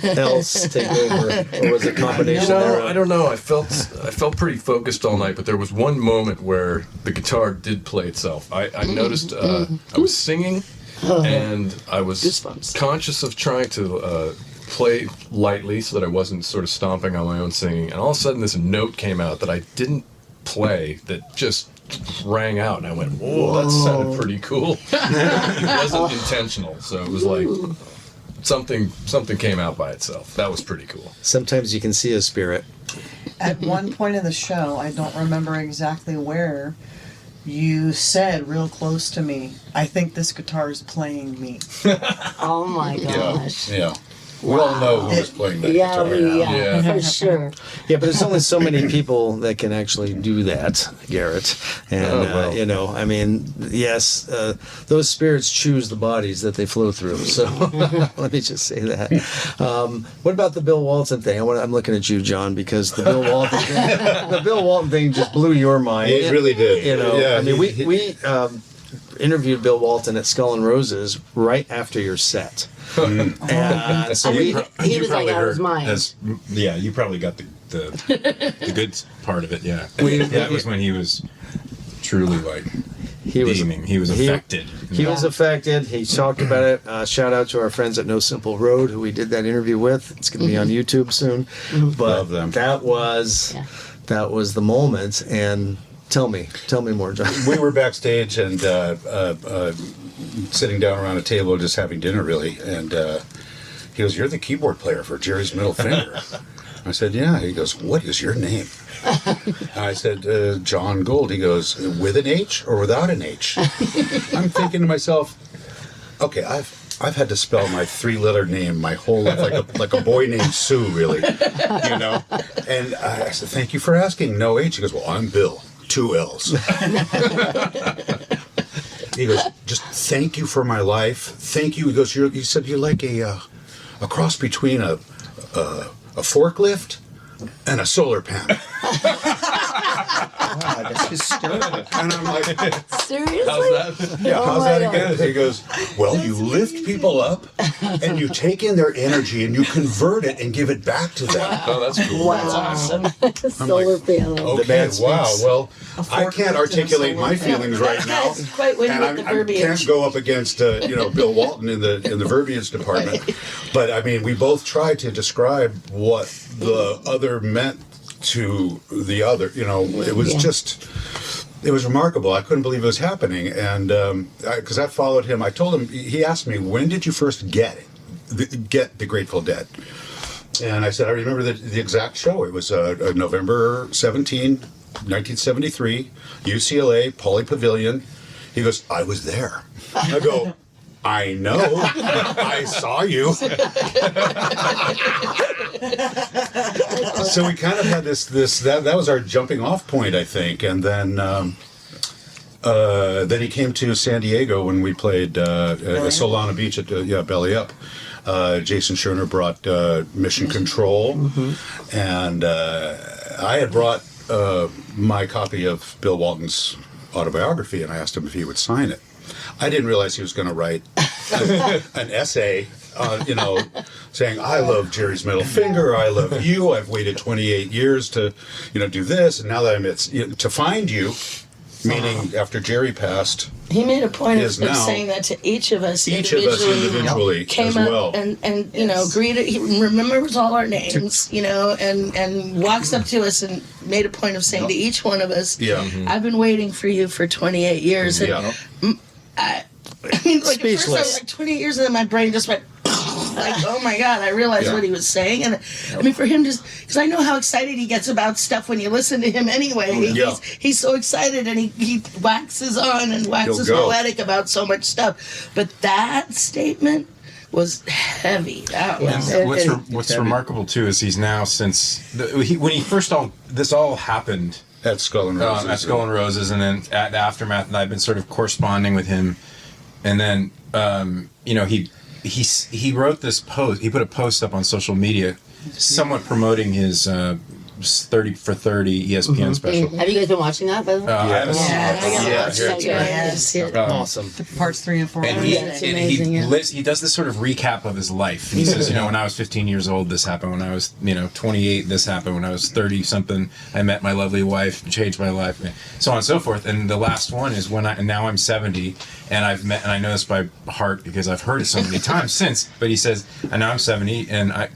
else take over, or was it a combination thereof? I don't know. I felt pretty focused all night, but there was one moment where the guitar did play itself. I noticed I was singing, and I was conscious of trying to play lightly so that I wasn't sort of stomping on my own singing, and all of a sudden this note came out that I didn't play that just rang out, and I went, whoa, that sounded pretty cool. It wasn't intentional, so it was like something came out by itself. That was pretty cool. Sometimes you can see a spirit. At one point in the show, I don't remember exactly where, you said real close to me, I think this guitar is playing me. Oh my gosh. Yeah. We all know who was playing that guitar. For sure. Yeah, but there's only so many people that can actually do that, Garrett. And, you know, I mean, yes, those spirits choose the bodies that they flow through. So let me just say that. What about the Bill Walton thing? I'm looking at you, John, because the Bill Walton thing just blew your mind. It really did. You know, Yeah, I mean, we interviewed Bill Walton at Skull and Roses right after your set. And so he was like out of his mind. Yeah, you probably got the good part of it. Yeah, that was when he was truly like beaming. He was affected. He was affected. He talked about it. Shout out to our friends at No Simple Road, who we did that interview with. It's going to be on YouTube soon. But Love them. that was the moment. And tell me more, John. We were backstage and sitting down around a table just having dinner, really, and he goes, "You're the keyboard player for Jerry's Middle Finger." I said, "Yeah." He goes, "What is your name?" I said, "John Gold." He goes, "With an H or without an H?" I'm thinking to myself, okay, I've had to spell my 3-letter name my whole life, like a boy named Sue, really, you know. And I said, "Thank you for asking. No H." He goes, "Well, I'm Bill. 2 L's." He goes, "Just thank you for my life. Thank you." He goes, he said, "You're like a cross between a forklift and a solar panel." God, that's hysterical. And I'm like, Seriously? How's that? "Yeah, how's that again?" He goes, "Well, you lift people up and you take in their energy and you convert it and give it back to them." Oh, that's cool. Wow. Solar panel. Okay, wow. Well, I can't articulate my feelings right now, That's quite witty and with the I verbiage. can't go up against Bill Walton in the verbiage department. But I mean, we both tried to describe what the other meant to the other. You know, it was just. It was remarkable. I couldn't believe it was happening, and because I followed him, I told him. He asked me, "When did you first get the Grateful Dead?" And I said, "I remember the exact show. It was November 17, 1973, UCLA, Pauley Pavilion." He goes, "I was there." I go, "I know. I saw you." So we kind of had that was our jumping off point, I think. And then he came to San Diego when we played Solana Beach at Belly Up. Jason Scherner brought Mission Control, and I had brought my copy of Bill Walton's autobiography, and I asked him if he would sign it. I didn't realize he was going to write an essay, saying, "I love Jerry's Middle Finger. I love you. I've waited 28 years to, do this, and now that I'm to find you," meaning after Jerry passed. He made a point of now saying that to each of us individually came as up well. and greeted. He remembers all our names, and walks up to us and made a point of saying to each one of us, "I've been waiting for you for 28 years." And I mean, like at first I was like 28 years, and then my brain just went. was like, oh my God, I realized what he was saying. And I mean, for him just, because I know how excited he gets about stuff when you listen to him anyway. He's so excited, and he waxes on and waxes poetic about so much stuff. But that statement was heavy. That was What's remarkable too is he's now when he first this all happened at Skull and Roses, and then at the aftermath, and I've been sort of corresponding with him, and then he wrote this post. He put a post up on social media, somewhat promoting his 30 for 30 ESPN special. Have you guys been watching that, by the way? Yes. Awesome. Parts 3 and 4. And he does this sort of recap of his life. And he says, when I was 15 years old, this happened. When I was, 28, this happened. When I was 30 something, I met my lovely wife, changed my life, so on and so forth. And the last one is and now I'm 70, and I know this by heart because I've heard it so many times since. But he says, and now I'm 70, and I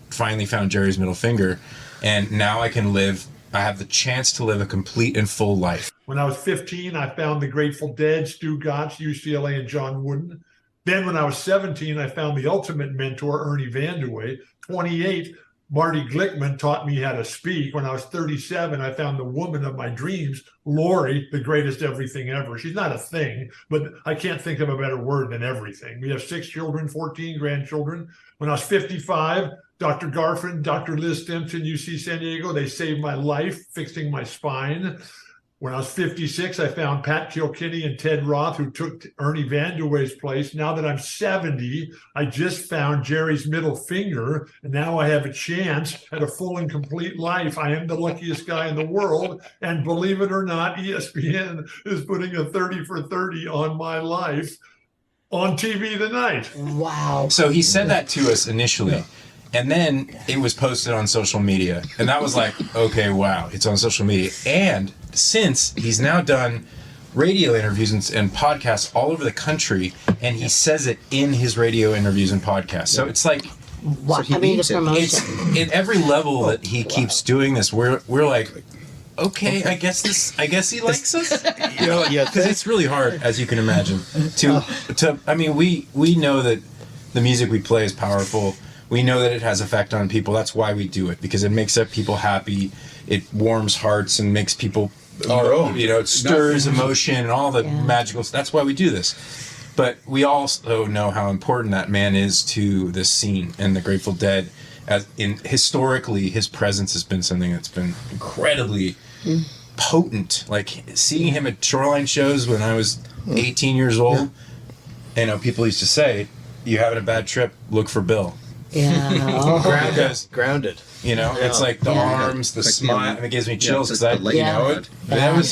finally found Jerry's middle finger, and now I have the chance to live a complete and full life. When I was 15, I found the Grateful Dead, Stu Gotch, UCLA, and John Wooden. Then when I was 17, I found the ultimate mentor, Ernie Vanderway. 28, Marty Glickman taught me how to speak. When I was 37, I found the woman of my dreams, Lori, the greatest everything ever. She's not a thing, but I can't think of a better word than everything. We have 6 children, 14 grandchildren. When I was 55, Dr. Garfin, Dr. Liz Stimson, UC San Diego, they saved my life, fixing my spine. When I was 56, I found Pat Kilkenny and Ted Roth, who took Ernie Vanderway's place. Now that I'm 70, I just found Jerry's middle finger, and now I have a chance at a full and complete life. I am the luckiest guy in the world, and believe it or not, ESPN is putting a 30 for 30 on my life on TV tonight. Wow. So he said that to us initially. And then it was posted on social media. And that was like, okay, wow, it's on social media. And since he's now done radio interviews and podcasts all over the country, and he says it in his radio interviews and podcasts. So it's like, the promotion. it's in every level that he keeps doing this, we're like, okay, I guess he likes us. Because it's really hard, as you can imagine, we know that the music we play is powerful. We know that it has effect on people. That's why we do it, because it makes people happy. It warms hearts and makes people, it stirs emotion and all the magical stuff. That's why we do this. But we also know how important that man is to this scene and the Grateful Dead. Historically, his presence has been something that's been incredibly potent. Like seeing him at Shoreline shows when I was 18 years old, people used to say, "You having a bad trip? Look for Bill." Yeah. Grounded. It's like the arms, the smile, and it gives me chills because it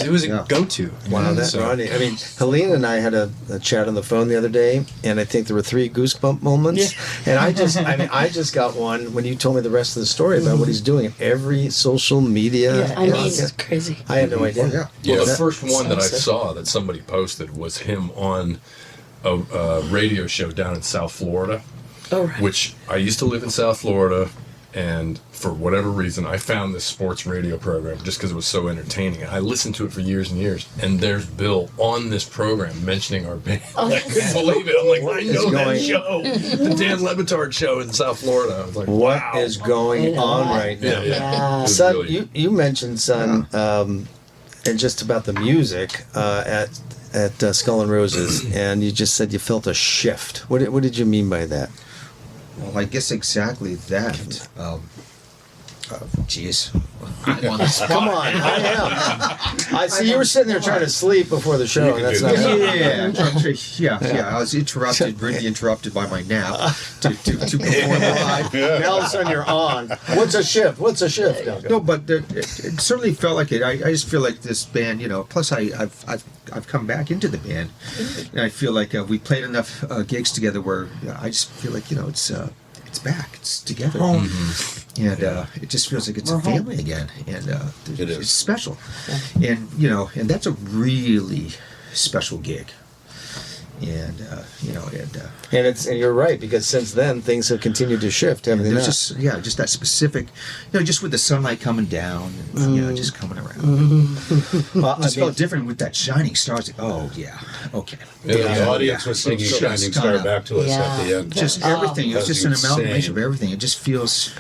was a go-to. Wow, that's funny. I mean, Helene and I had a chat on the phone the other day, and I think there were 3 goosebump moments. Yeah. And I just got one when you told me the rest of the story about what he's doing in every social media. Yeah, it's crazy. I had no idea. Well, the first one that I saw that somebody posted was him on a radio show down in South Florida. Oh, right. Which I used to live in South Florida, and for whatever reason, I found this sports radio program just because it was so entertaining. I listened to it for years and years, and there's Bill on this program mentioning our band. I couldn't believe it. I'm like, I know that show, the Dan Levitard show in South Florida. I was like, what is going on right now? Yeah. Son, Really... you mentioned, son, and just about the music at Skull and Roses, and you just said you felt a shift. What did you mean by that? Well, I guess exactly that. Geez. Come on, I am. I see you were sitting there trying to sleep before the show. That's not I was rudely interrupted by my nap to perform live. Now all of a sudden you're on. What's a shift? No, but it certainly felt like it. I just feel like this band, plus I've come back into the band, and I feel like we played enough gigs together where I just feel like it's back, it's together, and it just feels like it's a family again, and it's special, and and that's a really special gig, and And you're right, because since then things have continued to shift, haven't they? there's just that specific, just with the sunlight coming down, and, just coming around. Well, It just felt different with that shining stars. Like, oh yeah, okay. Yeah, the audience was singing "Shining Star" back to us at the end. Just everything. It was just an Insane. amalgamation of everything. It just feels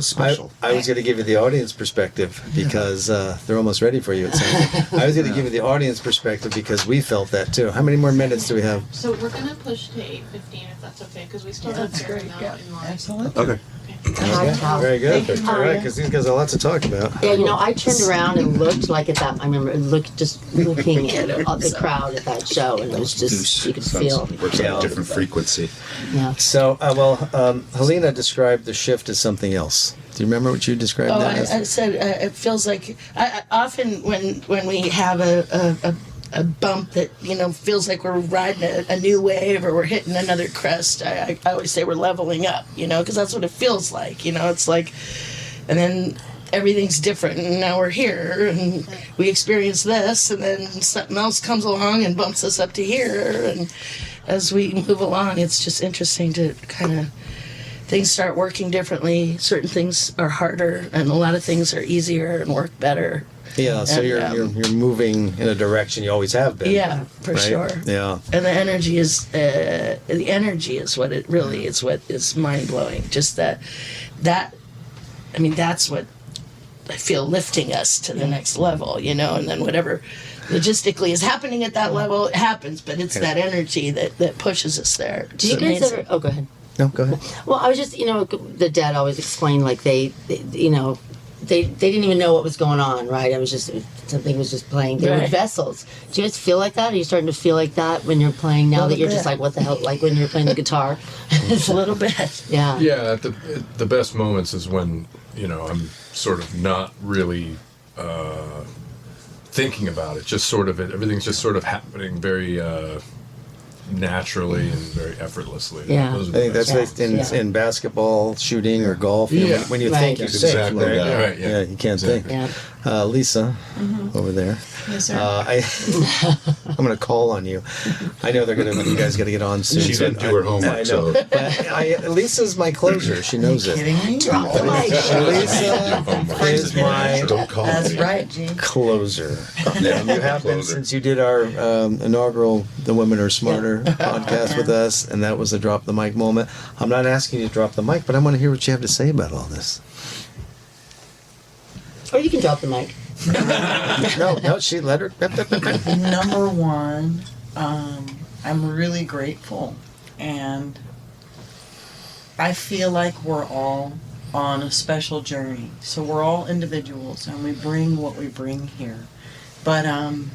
special. I was going to give you the audience perspective because they're almost ready for you. It sounds like. I was going to give you the audience perspective because we felt that too. How many more minutes do we have? So we're gonna push to 8:15 if that's okay, because we still have fair amount in line. Excellent. Okay. Very good. All right, because these guys have lots to talk about. Yeah, I turned around and looked like at that. I remember just looking at the crowd at that show, and it was just you could feel. Works on a different frequency. Yeah. So, Helena described the shift as something else. Do you remember what you described Oh, that as? I said it feels like I often when we have a bump that feels like we're riding a new wave or we're hitting another crest. I always say we're leveling up, because that's what it feels like. It's like, and then everything's different, and now we're here, and we experience this, and then something else comes along and bumps us up to here, and as we move along, it's just interesting to kind of. Things start working differently. Certain things are harder, and a lot of things are easier and work better. Yeah, so And, you're moving in a direction you always have been. Yeah, for right? sure. Yeah. And the energy is what it really is. What is mind blowing. Just that. I mean, that's what I feel lifting us to the next level. And then whatever logistically is happening at that level, it happens. But it's that energy that pushes us there. Do you It's guys amazing. ever? Oh, go ahead. No, go ahead. Well, I was just, the dad always explained like they didn't even know what was going on, right? It was just something was just playing. They were Right. vessels. Do you guys feel like that? Are you starting to feel like that when you're playing now that you're just like, what the hell? Like when you're playing the guitar? It's a little bit. Yeah. Yeah, the best moments is when I'm sort of not really thinking about it. Just sort of everything's just sort of happening very naturally and very effortlessly. Yeah. Those are I the think best that's moments. in basketball, shooting, or golf. Yeah. When you Right. think, you That's think. exactly Right? right. Yeah. Right, yeah. You can't think. Yeah. Lisa, over there. Yes, sir. I'm going to call on you. I know you guys got to get on soon. She so didn't do her homework, I know. so- But Lisa's my closer. She knows it. Kidding me? Drop the mic. Lisa is my Don't call That's me. right, Gene. closer. And you have been since you did our inaugural The Women Are Smarter podcast with us, and that was a drop the mic moment. I'm not asking you to drop the mic, but I want to hear what you have to say about all this. Or you can drop the mic. No, she let her. Number one, I'm really grateful, and I feel like we're all on a special journey. So we're all individuals, and we bring what we bring here. But I'm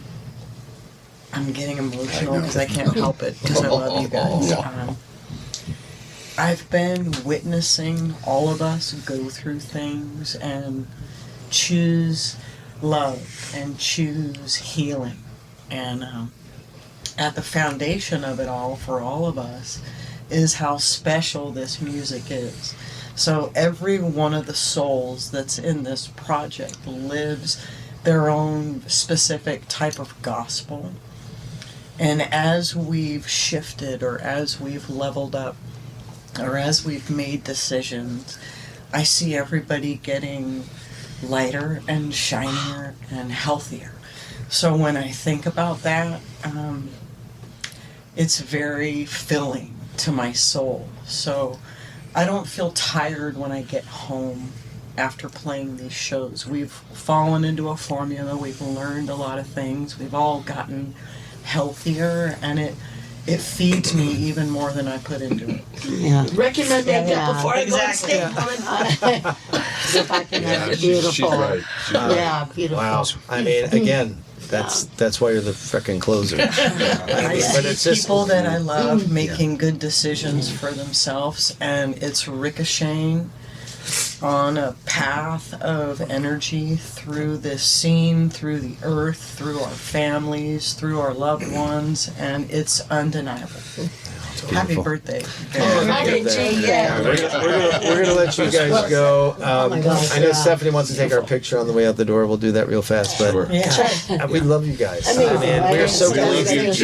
getting emotional because I can't help it because I love you guys. I've been witnessing all of us go through things and choose love and choose healing. And at the foundation of it all for all of us is how special this music is. So every one of the souls that's in this project lives their own specific type of gospel. And as we've shifted or as we've leveled up or as we've made decisions, I see everybody getting lighter and shinier and healthier. So when I think about that, it's very filling to my soul. So I don't feel tired when I get home after playing these shows. We've fallen into a formula, we've learned a lot of things, we've all gotten healthier, and it feeds me even more than I put into it. Yeah. Recommend that Yeah, before I go to exactly. If I can have it. she's Beautiful. right. She's right. Yeah, beautiful. Wow. I mean, again, that's why you're the frickin' closer. I But see it's just people that I love making good decisions for themselves, and it's ricocheting on a path of energy through this scene, through the earth, through our families, through our loved ones, and it's undeniable. Happy birthday. We're gonna let you guys go. I know Stephanie wants to take our picture on the way out the door. We'll do that real fast, but we love you guys. We are so pleased.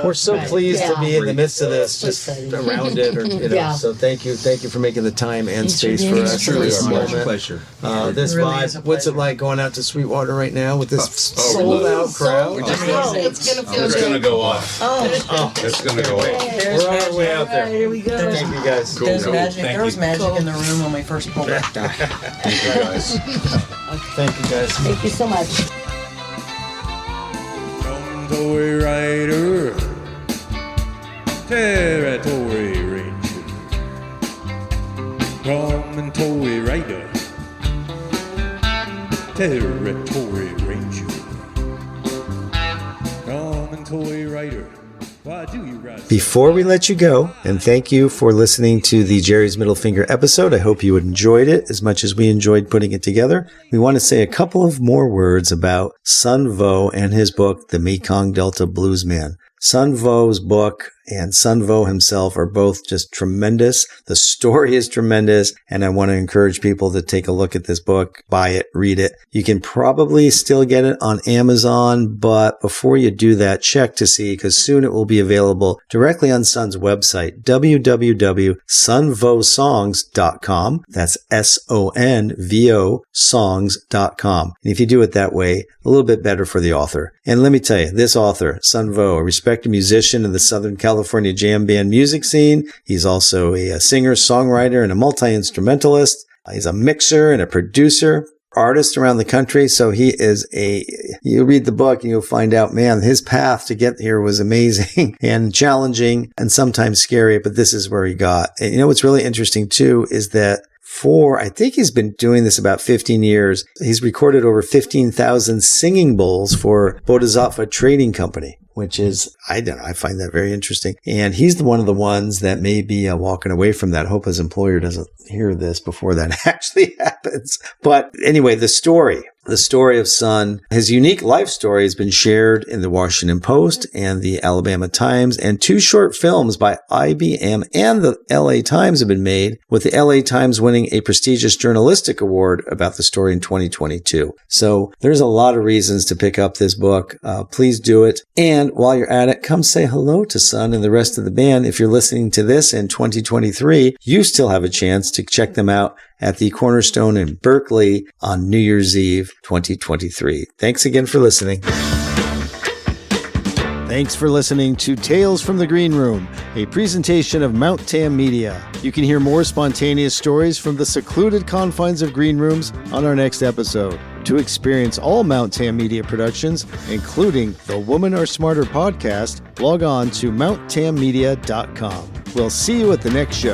We're so pleased to be in the midst of this, just around it, or So thank you for making the time and space for us. Truly This our moment. pleasure. This Really vibe. is a What's it pleasure. like going out to Sweetwater right now with this sold out crowd? It's gonna feel It's going to go off. Oh, It's going to go off. we're on our way out there. Here we go. Thank you guys. There's magic. Thank There was you. magic in the room when we first pulled up. Thank you, guys. Thank you guys. Thank you so much. Promontory rider, territory ranger. Promontory rider, territory ranger. Promontory rider, why do you ride? Before we let you go, and thank you for listening to the Jerry's Middle Finger episode. I hope you enjoyed it as much as we enjoyed putting it together. We want to say a couple of more words about Sun Vo and his book, The Mekong Delta Bluesman. Sun Vo's book and Sun Vo himself are both just tremendous. The story is tremendous, and I want to encourage people to take a look at this book, buy it, read it. You can probably still get it on Amazon, but before you do that, check to see, because soon it will be available directly on Sun's website, www.sunvosongs.com. That's SONVO songs.com. And if you do it that way, a little bit better for the author. And let me tell you, this author, Sun Vo, a respected musician in the Southern California jam band music scene. He's also a singer, songwriter, and a multi-instrumentalist. He's a mixer and a producer, artist around the country. So he is you read the book and you'll find out, man, his path to get here was amazing and challenging and sometimes scary, but this is where he got. And you know, what's really interesting too is that I think he's been doing this about 15 years. He's recorded over 15,000 singing bowls for Bodhisattva Trading Company, which is, I find that very interesting. And he's one of the ones that may be walking away from that. Hope his employer doesn't hear this before that actually happens. But anyway, the story of Sun, his unique life story has been shared in the Washington Post and the Alabama Times, and 2 short films by IBM and the LA Times have been made, with the LA Times winning a prestigious journalistic award about the story in 2022. So there's a lot of reasons to pick up this book. Please do it. And while you're at it, come say hello to Sun and the rest of the band. If you're listening to this in 2023, you still have a chance to check them out at the Cornerstone in Berkeley on New Year's Eve 2023. Thanks again for listening. Thanks for listening to Tales from the Green Room, a presentation of Mount Tam Media. You can hear more spontaneous stories from the secluded confines of green rooms on our next episode. To experience all Mount Tam Media productions, including the Women Are Smarter podcast, log on to mounttammedia.com. We'll see you at the next show.